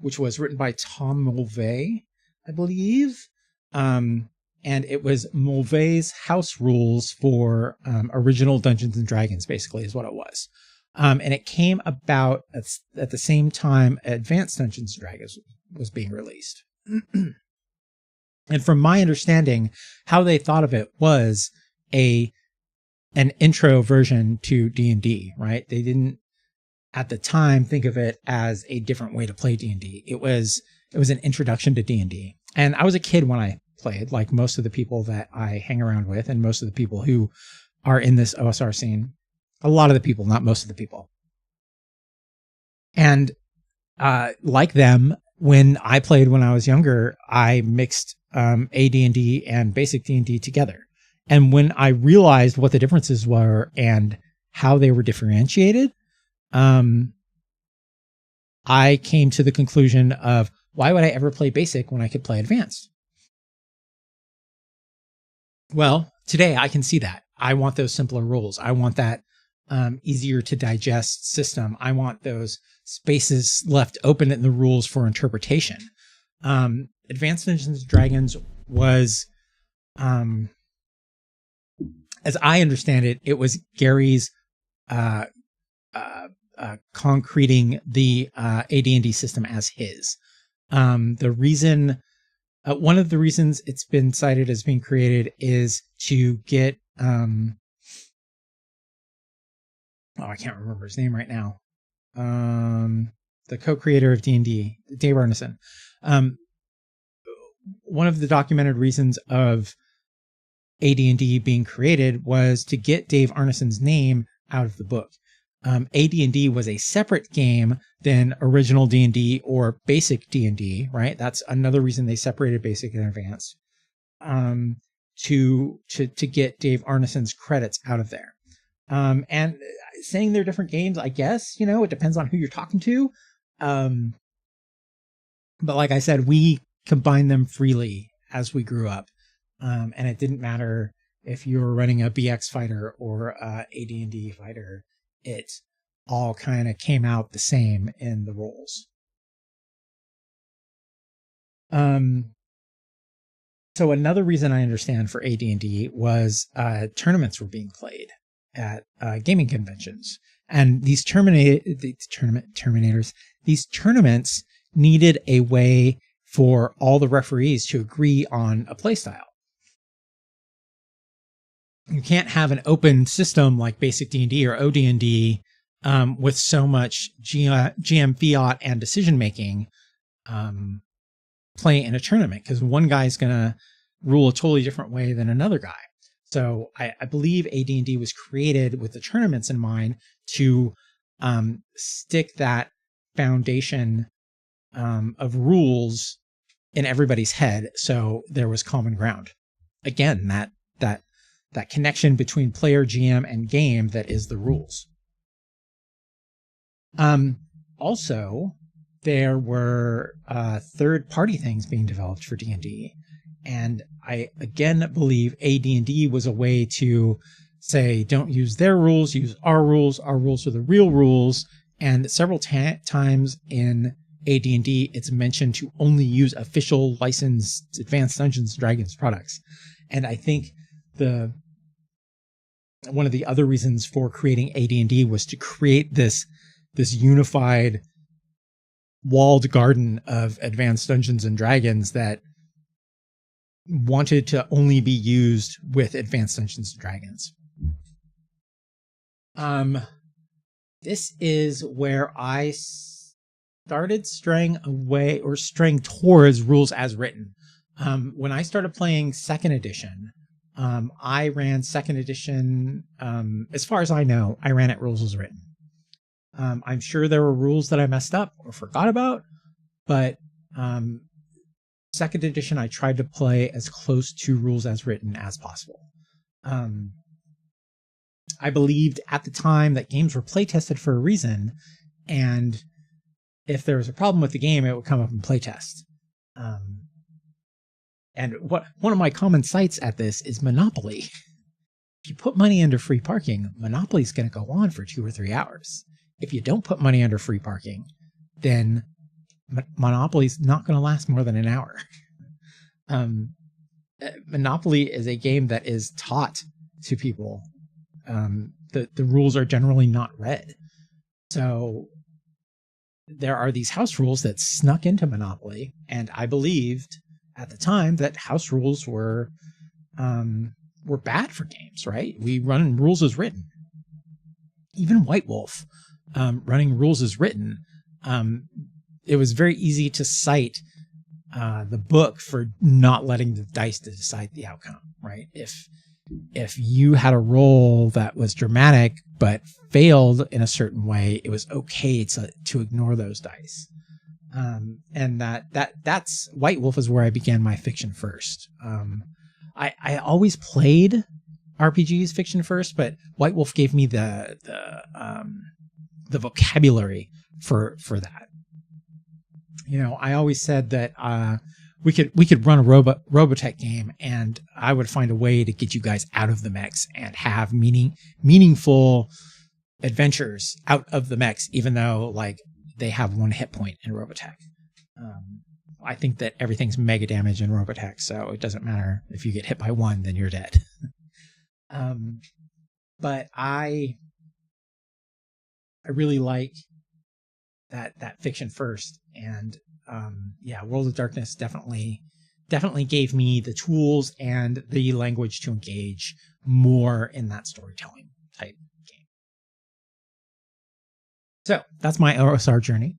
which was written by Tom Mulvey, I believe. And it was Mulvey's house rules for original Dungeons and Dragons, basically, is what it was. And it came about at the same time Advanced Dungeons and Dragons was being released. And from my understanding, how they thought of it was an intro version to D&D, right? They didn't at the time think of it as a different way to play D&D. It was an introduction to D&D. And I was a kid when I played, like most of the people that I hang around with and most of the people who are in this OSR scene. A lot of the people, not most of the people. And like them, when I played when I was younger, I mixed AD&D and basic D&D together. And when I realized what the differences were and how they were differentiated, I came to the conclusion of, why would I ever play basic when I could play advanced? Well, today I can see that. I want those simpler rules. I want that easier to digest system. I want those spaces left open in the rules for interpretation. Advanced Dungeons and Dragons was, as I understand it, it was Gary's concreting the AD&D system as his. The reason, one of the reasons it's been cited as being created is to get, I can't remember his name right now. The co-creator of D&D, Dave Arneson. One of the documented reasons of AD&D being created was to get Dave Arneson's name out of the book. AD&D was a separate game than original D&D or basic D&D, right? That's another reason they separated basic and advanced, to get Dave Arneson's credits out of there. And saying they're different games, I guess, it depends on who you're talking to. But like I said, we combined them freely as we grew up. And it didn't matter if you were running a BX fighter or a AD&D fighter. It all kind of came out the same in the roles. So another reason I understand for AD&D was tournaments were being played at gaming conventions, and these tournaments needed a way for all the referees to agree on a play style. You can't have an open system like basic D&D or OD&D with so much GM fiat and decision making play in a tournament, because one guy's going to rule a totally different way than another guy. So I believe AD&D was created with the tournaments in mind to stick that foundation of rules in everybody's head, so there was common ground. Again, that connection between player, GM, and game that is the rules. Also, there were third-party things being developed for D&D, and I again believe AD&D was a way to say, don't use their rules, use our rules. Our rules are the real rules. And several times in AD&D, it's mentioned to only use official licensed Advanced Dungeons & Dragons products. And I think one of the other reasons for creating AD&D was to create this unified walled garden of Advanced Dungeons & Dragons that wanted to only be used with Advanced Dungeons & Dragons. This is where I started straying away or straying towards rules as written. When I started playing second edition, I ran second edition, as far as I know, I ran it rules as written. I'm sure there were rules that I messed up or forgot about, but second edition, I tried to play as close to rules as written as possible. I believed at the time that games were play tested for a reason, and if there was a problem with the game, it would come up in playtest. And one of my common sites at this is Monopoly. If you put money into free parking, Monopoly's going to go on for 2 or 3 hours. If you don't put money under free parking, then Monopoly's not going to last more than an hour. Monopoly is a game that is taught to people. The rules are generally not read. So there are these house rules that snuck into Monopoly, and I believed at the time that house rules were bad for games, right? We run rules as written. Even White Wolf, running rules as written, it was very easy to cite the book for not letting the dice to decide the outcome, right? If you had a roll that was dramatic but failed in a certain way, it was okay to ignore those dice. And that's White Wolf is where I began my fiction first. I always played RPGs fiction first, but White Wolf gave me the vocabulary for that. I always said that we could run a Robotech game, and I would find a way to get you guys out of the mechs and have meaningful adventures out of the mechs, even though they have 1 hit point in Robotech. I think that everything's mega damage in Robotech, so it doesn't matter if you get hit by 1, then you're dead. But I really like that fiction first. And World of Darkness definitely gave me the tools and the language to engage more in that storytelling type game. So that's my OSR journey,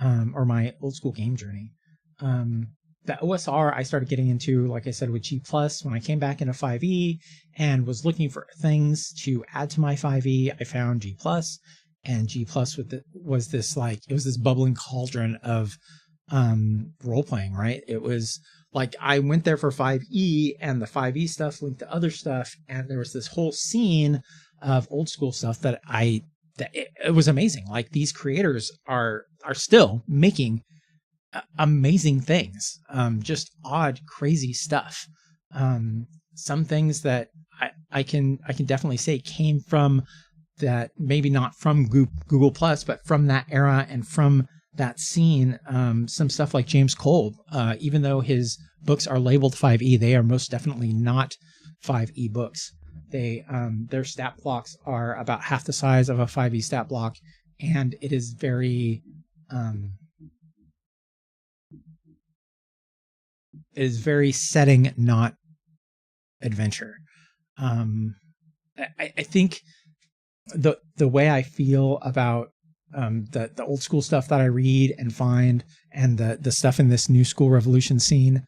or my old school game journey. The OSR I started getting into, like I said, with G+, when I came back into 5e and was looking for things to add to my 5e. I found G+, and G+ was this bubbling cauldron of role playing, right? It was like I went there for 5e, and the 5e stuff linked to other stuff, and there was this whole scene of old school stuff that it was amazing. Like, these creators are still making amazing things, just odd, crazy stuff. Some things that I can definitely say came from that, maybe not from Google Plus, but from that era and from that scene. Some stuff like James Kolb, even though his books are labeled 5e, they are most definitely not 5e books. Their stat blocks are about half the size of a 5e stat block, and it is very setting, not adventure. I think the way I feel about the old school stuff that I read and find, and the stuff in this new school revolution scene,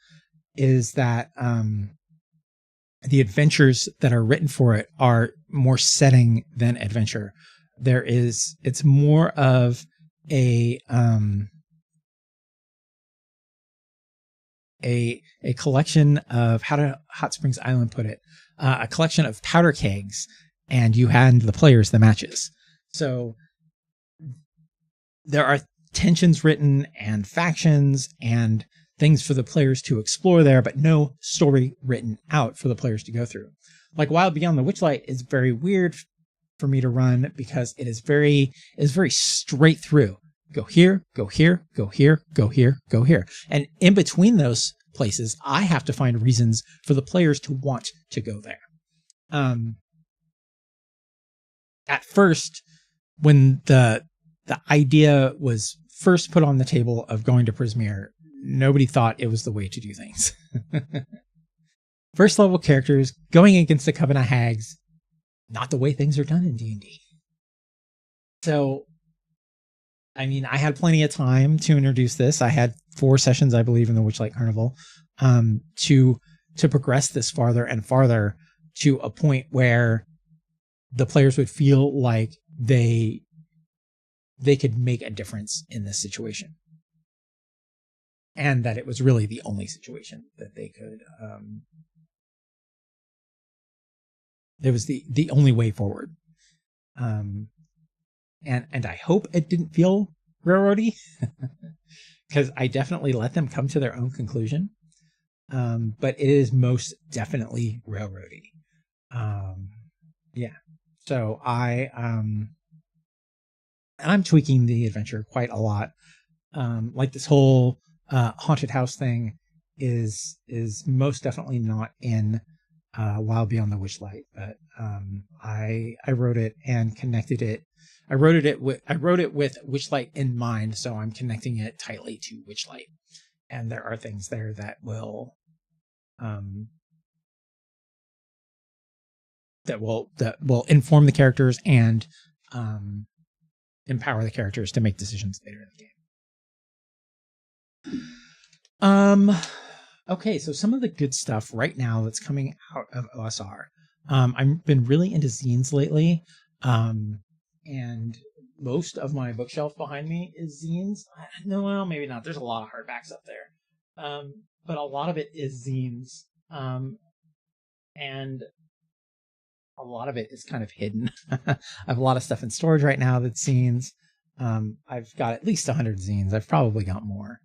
is that the adventures that are written for it are more setting than adventure. It's more of a collection of, how did Hot Springs Island put it? A collection of powder kegs, and you hand the players the matches. So there are tensions written and factions and things for the players to explore there, but no story written out for the players to go through. Like Wild Beyond the Witchlight is very weird for me to run, because it is very straight through. Go here, go here, go here, go here, go here. And in between those places, I have to find reasons for the players to want to go there. At first, when the idea was first put on the table of going to Prismeer, nobody thought it was the way to do things. First level characters going against the Coven of Hags, not the way things are done in D&D. So, I mean, I had plenty of time to introduce this. I had 4 sessions, I believe, in the Witchlight Carnival, to progress this farther and farther, to a point where the players would feel like they could make a difference in this situation, and that it was really the only situation that they could. It was the only way forward. And I hope it didn't feel railroady, because I definitely let them come to their own conclusion. But it is most definitely railroady. Yeah. So I'm tweaking the adventure quite a lot. Like this whole haunted house thing is most definitely not in Wild Beyond the Witchlight, but I wrote it and connected it. I wrote it with Witchlight in mind, so I'm connecting it tightly to Witchlight. And there are things there that will inform the characters and empower the characters to make decisions later in the game. Okay, so some of the good stuff right now that's coming out of OSR. I've been really into zines lately, and most of my bookshelf behind me is zines. No, well, maybe not. There's a lot of hardbacks up there, but a lot of it is zines, and a lot of it is kind of hidden. I have a lot of stuff in storage right now that's zines. I've got at least 100 zines. I've probably got more.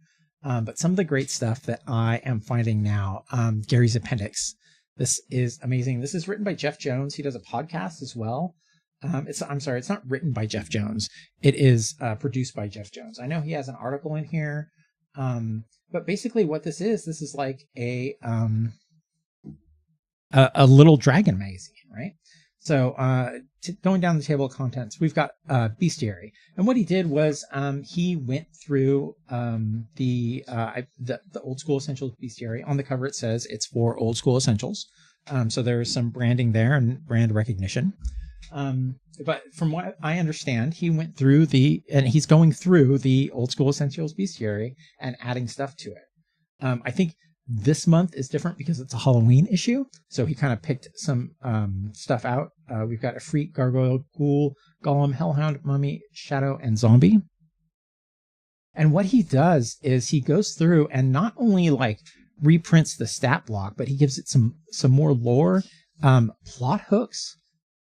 But some of the great stuff that I am finding now, Gary's Appendix. This is amazing. This is written by Jeff Jones. He does a podcast as well. It's not written by Jeff Jones. It is produced by Jeff Jones. I know he has an article in here. But basically what this is like a little dragon magazine, right? So going down the table of contents, we've got bestiary, and what he did was he went through the old school essentials bestiary. On the cover, it says it's for old school essentials. So there is some branding there and brand recognition. But from what I understand, he went through and he's going through the old school essentials bestiary and adding stuff to it. I think this month is different because it's a Halloween issue. So he kind of picked some stuff out. We've got a Freak, Gargoyle, Ghoul, Golem, Hellhound, Mummy, Shadow, and Zombie. And what he does is he goes through and not only like reprints the stat block, but he gives it some more lore, plot hooks.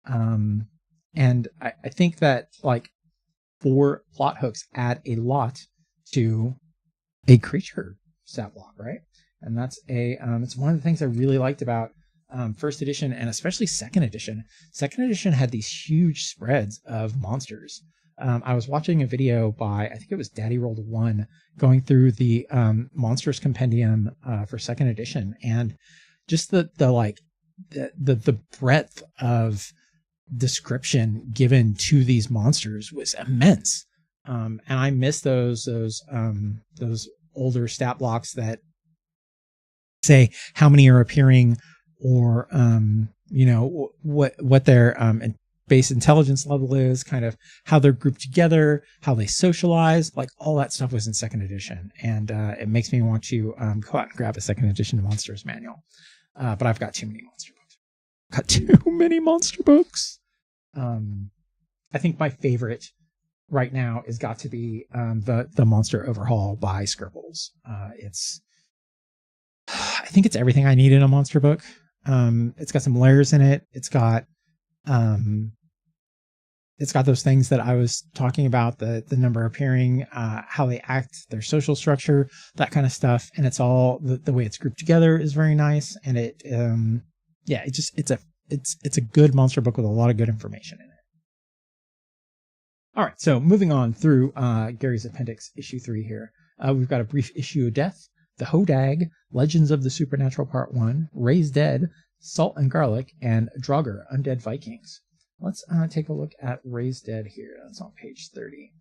And I think that like 4 plot hooks add a lot to a creature stat block, right? And that's it's one of the things I really liked about first edition and especially second edition. Second edition had these huge spreads of monsters. I was watching a video by, I think it was Daddy Rolled One, going through the Monsters Compendium for second edition, and just the breadth of description given to these monsters was immense. And I miss those older stat blocks that say how many are appearing, or what their base intelligence level is, kind of how they're grouped together, how they socialize, like all that stuff was in second edition, and it makes me want to go out and grab a second edition Monsters manual. But I've got too many monster books. Got too many monster books. I think my favorite right now has got to be the Monster Overhaul by Scribbles. I think it's everything I need in a monster book. It's got some layers in it. It's got those things that I was talking about, the number appearing, how they act, their social structure, that kind of stuff. And it's all the way it's grouped together is very nice. And it's a good monster book with a lot of good information in it. All right. So moving on through Gary's appendix, issue 3 here. We've got a brief issue of death, The Hodag, Legends of the Supernatural Part 1, Raised Dead, Salt and Garlic, and Draugr, Undead Vikings. Let's take a look at Raised Dead here. That's on page 30.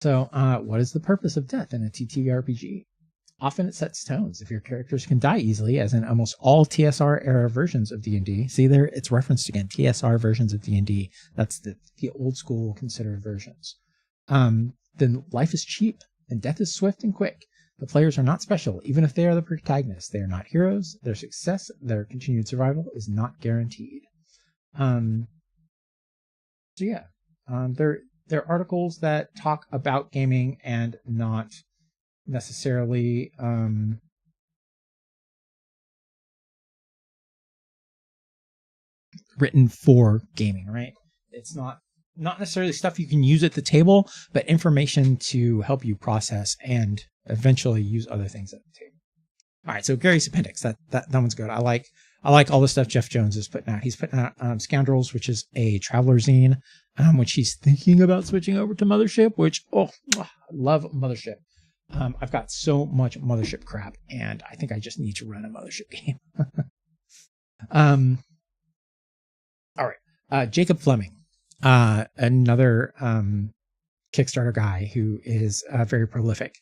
So what is the purpose of death in a TTRPG? Often it sets tones. If your characters can die easily, as in almost all TSR era versions of D&D, see there, it's referenced again, TSR versions of D&D. That's the old school considered versions. Then life is cheap and death is swift and quick. The players are not special, even if they are the protagonists. They are not heroes. Their success, their continued survival is not guaranteed. They're articles that talk about gaming and not necessarily written for gaming, right? It's not necessarily stuff you can use at the table, but information to help you process and eventually use other things at the table. All right, so Gary's appendix, that one's good. I like all the stuff Jeff Jones is putting out. He's putting out Scoundrels, which is a traveler zine, which he's thinking about switching over to Mothership, which, I love Mothership. I've got so much Mothership crap, and I think I just need to run a Mothership game. All right, Jacob Fleming, another Kickstarter guy who is very prolific.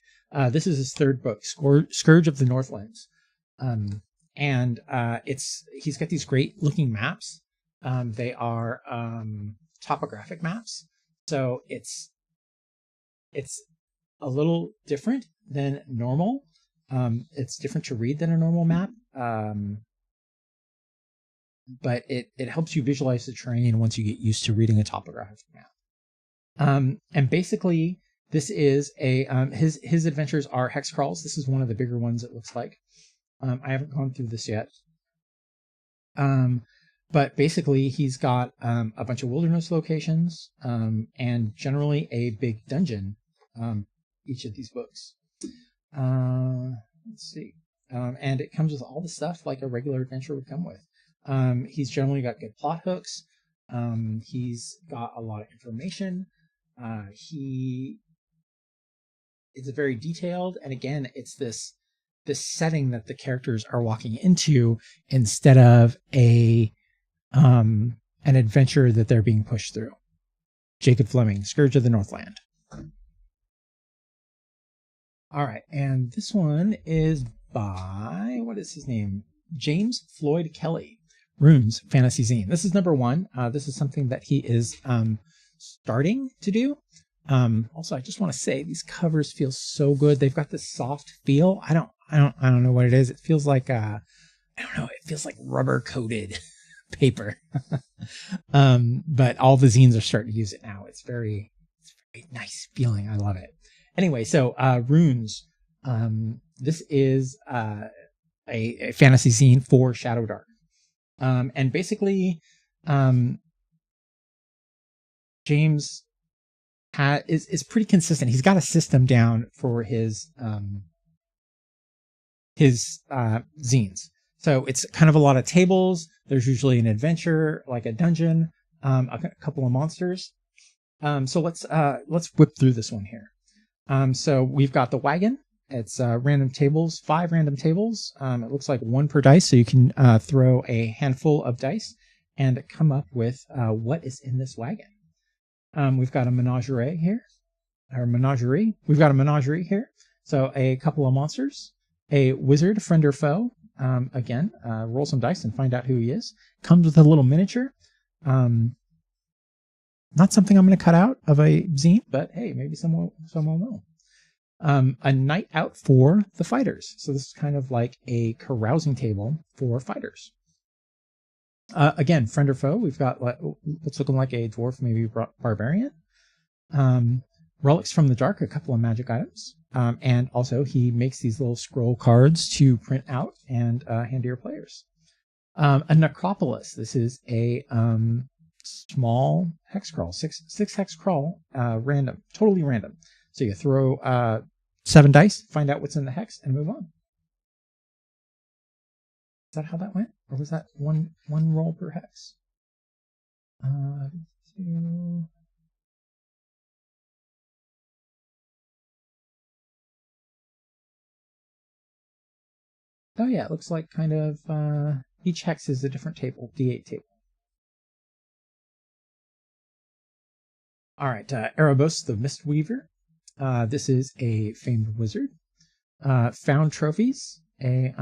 This is his 3rd book, Scourge of the Northlands. And he's got these great looking maps. They are topographic maps. So it's a little different than normal. It's different to read than a normal map. But it helps you visualize the terrain once you get used to reading a topographic map. And basically this is his adventures are hex crawls. This is one of the bigger ones, it looks like. I haven't gone through this yet. But basically he's got a bunch of wilderness locations and generally a big dungeon, each of these books. Let's see. And it comes with all the stuff like a regular adventure would come with. He's generally got good plot hooks. He's got a lot of information. It's very detailed, and again, it's this setting that the characters are walking into instead of a an adventure that they're being pushed through. Jacob Fleming, Scourge of the Northland. All right, and this one is by, what is his name? James Floyd Kelly, Runes Fantasy Zine. This is number 1. This is something that he is starting to do. Also, I just want to say these covers feel so good. They've got this soft feel. I don't know what it is. It feels like I don't know. It feels like rubber coated paper. But all the zines are starting to use it now. It's very nice feeling. I love it. Anyway, so Runes. This is a fantasy zine for Shadowdark. And basically, James is pretty consistent. He's got a system down for his zines. So it's kind of a lot of tables. There's usually an adventure, like a dungeon, a couple of monsters. So let's whip through this one here. So we've got the wagon. It's random tables, 5 random tables. It looks like 1 per dice, so you can throw a handful of dice and come up with what is in this wagon. We've got a menagerie here, or menagerie. We've got a menagerie here. So a couple of monsters, a wizard, friend or foe. Again, roll some dice and find out who he is. Comes with a little miniature. Not something I'm going to cut out of a zine, but hey, maybe someone will. A night out for the fighters. So this is kind of like a carousing table for fighters. Again, friend or foe. We've got what's looking like a dwarf, maybe barbarian. Relics from the dark, a couple of magic items. And also he makes these little scroll cards to print out and hand to your players. A necropolis. This is a small hex crawl, six hex crawl, random, totally random. So you throw 7 dice, find out what's in the hex, and move on. Is that how that went? Or was that one roll per hex? 2. Oh yeah, it looks like kind of each hex is a different table, D8 table. All right, Erebos the Mistweaver. This is a famed wizard. Found trophies, a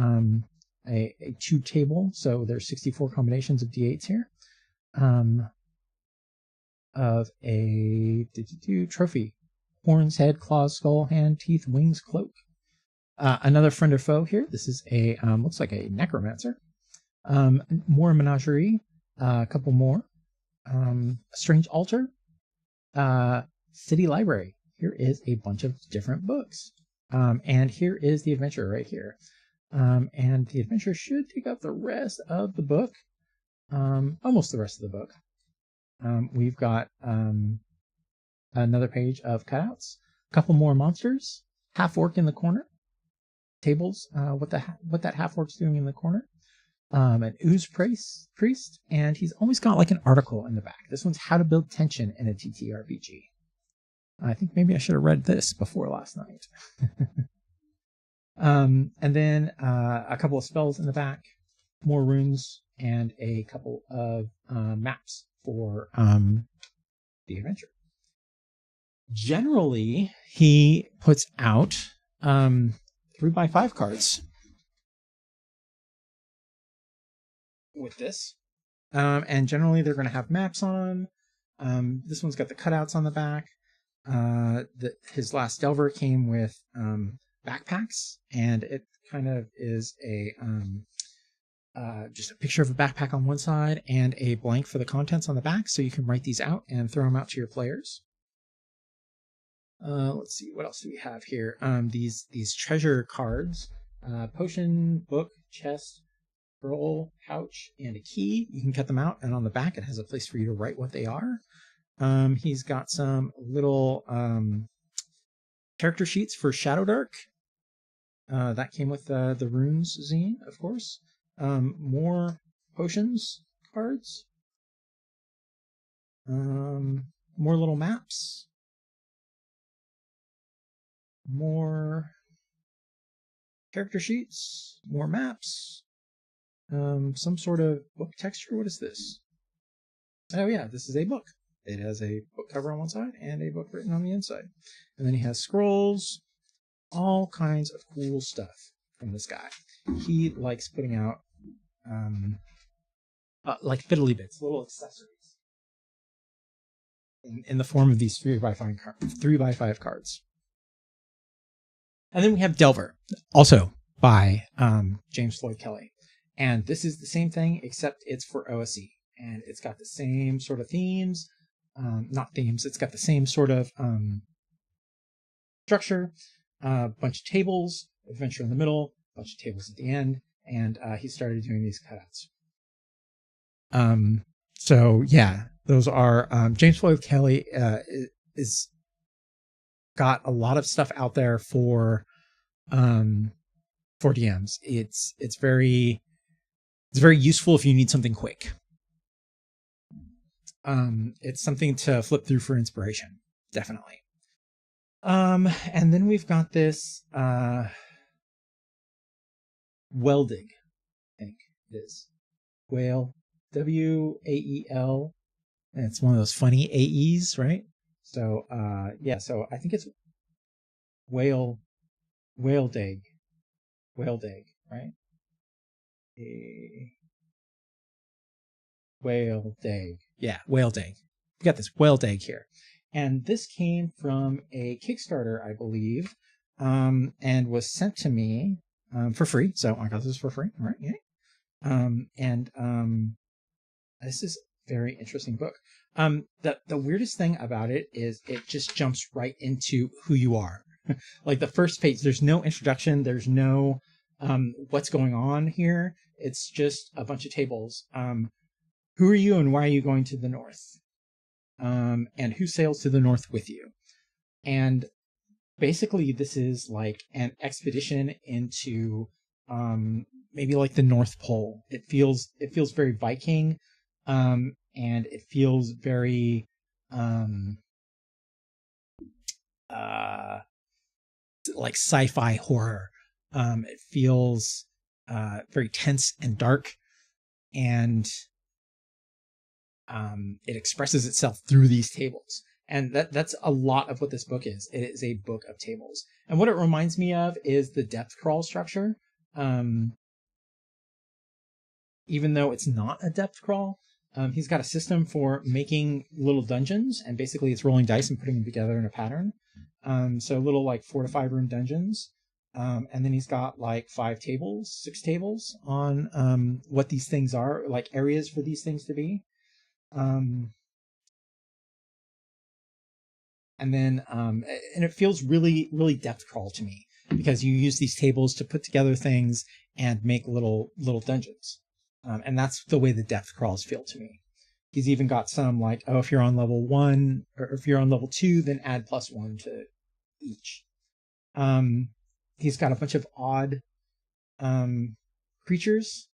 2 table, so there's 64 combinations of D8s here. Of a trophy: horns, head, claws, skull, hand, teeth, wings, cloak. Another friend or foe here. This is a looks like a necromancer. More menagerie. A couple more. A strange altar. City library. Here is a bunch of different books. And here is the adventure right here. And the adventure should take up the rest of the book. Almost the rest of the book. We've got another page of cutouts. A couple more monsters. Half orc in the corner. Tables. What that half orc's doing in the corner. An ooze priest. And he's always got like an article in the back. This one's how to build tension in a TTRPG. I think maybe I should have read this before last night. And then a couple of spells in the back, more runes, and a couple of maps for the adventure. Generally, he puts out 3x5 cards with this. And generally, they're going to have maps on them. This one's got the cutouts on the back. His last Delver came with backpacks, and it kind of is a just a picture of a backpack on one side and a blank for the contents on the back, so you can write these out and throw them out to your players. Let's see, what else do we have here? These treasure cards, potion, book, chest, scroll, pouch, and a key. You can cut them out, and on the back it has a place for you to write what they are. He's got some little character sheets for Shadowdark. That came with the Runes zine, of course. More potions cards. More little maps. More character sheets. More maps. Some sort of book texture. What is this? Oh yeah, this is a book. It has a book cover on one side and a book written on the inside. And then he has scrolls, all kinds of cool stuff from this guy. He likes putting out like fiddly bits, little accessories, in the form of these 3x5 cards. And then we have Delver, also by James Floyd Kelly. And this is the same thing, except it's for OSE. And it's got the same sort of themes. Not themes, it's got the same sort of structure. Bunch of tables, adventure in the middle, bunch of tables at the end. And he started doing these cutouts. So yeah, those are James Floyd Kelly is got a lot of stuff out there for DMs. It's very useful if you need something quick. It's something to flip through for inspiration, definitely. And then we've got this Weldig, I think it is. Whale, Wael. And it's one of those funny AEs, right? So yeah, so I think it's Waeldig, right? Waeldig. Yeah, Waeldig. We got this Waeldig here. And this came from a Kickstarter, I believe, and was sent to me for free. So I got this for free. All right, yay. This is a very interesting book. The weirdest thing about it is it just jumps right into who you are. Like the first page, there's no introduction. There's no what's going on here. It's just a bunch of tables. Who are you and why are you going to the north? And who sails to the north with you? And basically this is like an expedition into maybe like the North Pole. It feels very Viking, and it feels very like sci-fi horror. It feels very tense and dark, and it expresses itself through these tables. And that's a lot of what this book is. It is a book of tables. And what it reminds me of is the depth crawl structure. Even though it's not a depth crawl, he's got a system for making little dungeons, and basically it's rolling dice and putting them together in a pattern. So little like 4 to 5 room dungeons. And then he's got like 6 tables on what these things are, like areas for these things to be. And then and it feels really, really depth crawl to me, because you use these tables to put together things and make little dungeons. And that's the way the depth crawls feel to me. He's even got some like, oh, if you're on level 1 or if you're on level 2, then add +1 to each. He's got a bunch of odd creatures.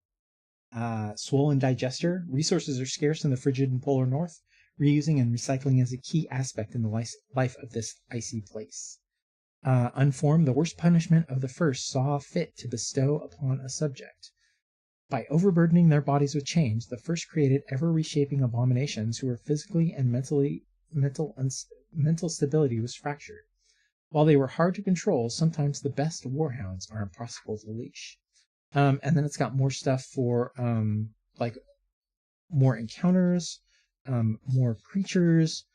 Swollen digester. Resources are scarce in the frigid and polar north. Reusing and recycling is a key aspect in the life of this icy place. Unformed, the worst punishment of the first saw fit to bestow upon a subject. By overburdening their bodies with chains, the first created ever-reshaping abominations who were physically and mental stability was fractured. While they were hard to control, sometimes the best warhounds are impossible to leash. And then it's got more stuff for like more encounters, more creatures,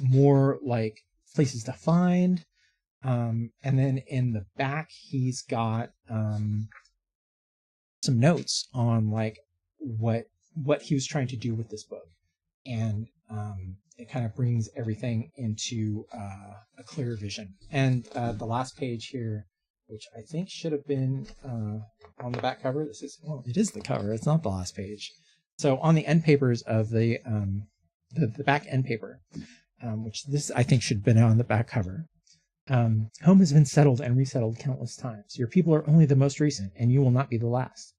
more like places to find. And then in the back, he's got some notes on like what he was trying to do with this book, and it kind of brings everything into a clearer vision. And the last page here, which I think should have been on the back cover. It is the cover. It's not the last page. So on the end papers of the back end paper, which this I think should have been on the back cover. Home has been settled and resettled countless times. Your people are only the most recent, and you will not be the last.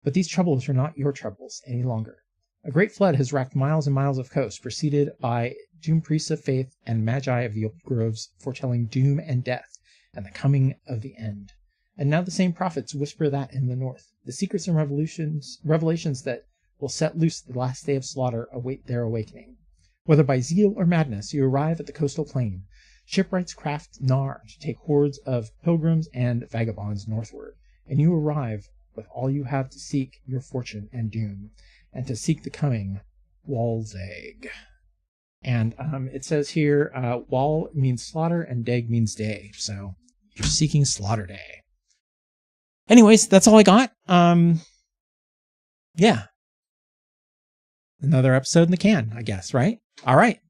But these troubles are not your troubles any longer. A great flood has racked miles and miles of coast, preceded by doomed priests of faith and magi of the old groves, foretelling doom and death and the coming of the end. And now the same prophets whisper that in the north. The secrets and revelations that will set loose the last day of slaughter await their awakening. Whether by zeal or madness, you arrive at the coastal plain. Shipwrights craft gnar to take hordes of pilgrims and vagabonds northward, and you arrive with all you have to seek your fortune and doom, and to seek the coming Walzeg. And it says here, Wal means slaughter and Dag means day, so you're seeking Slaughter Day. Anyways, that's all I got. Yeah. Another episode in the can, I guess, right? All right.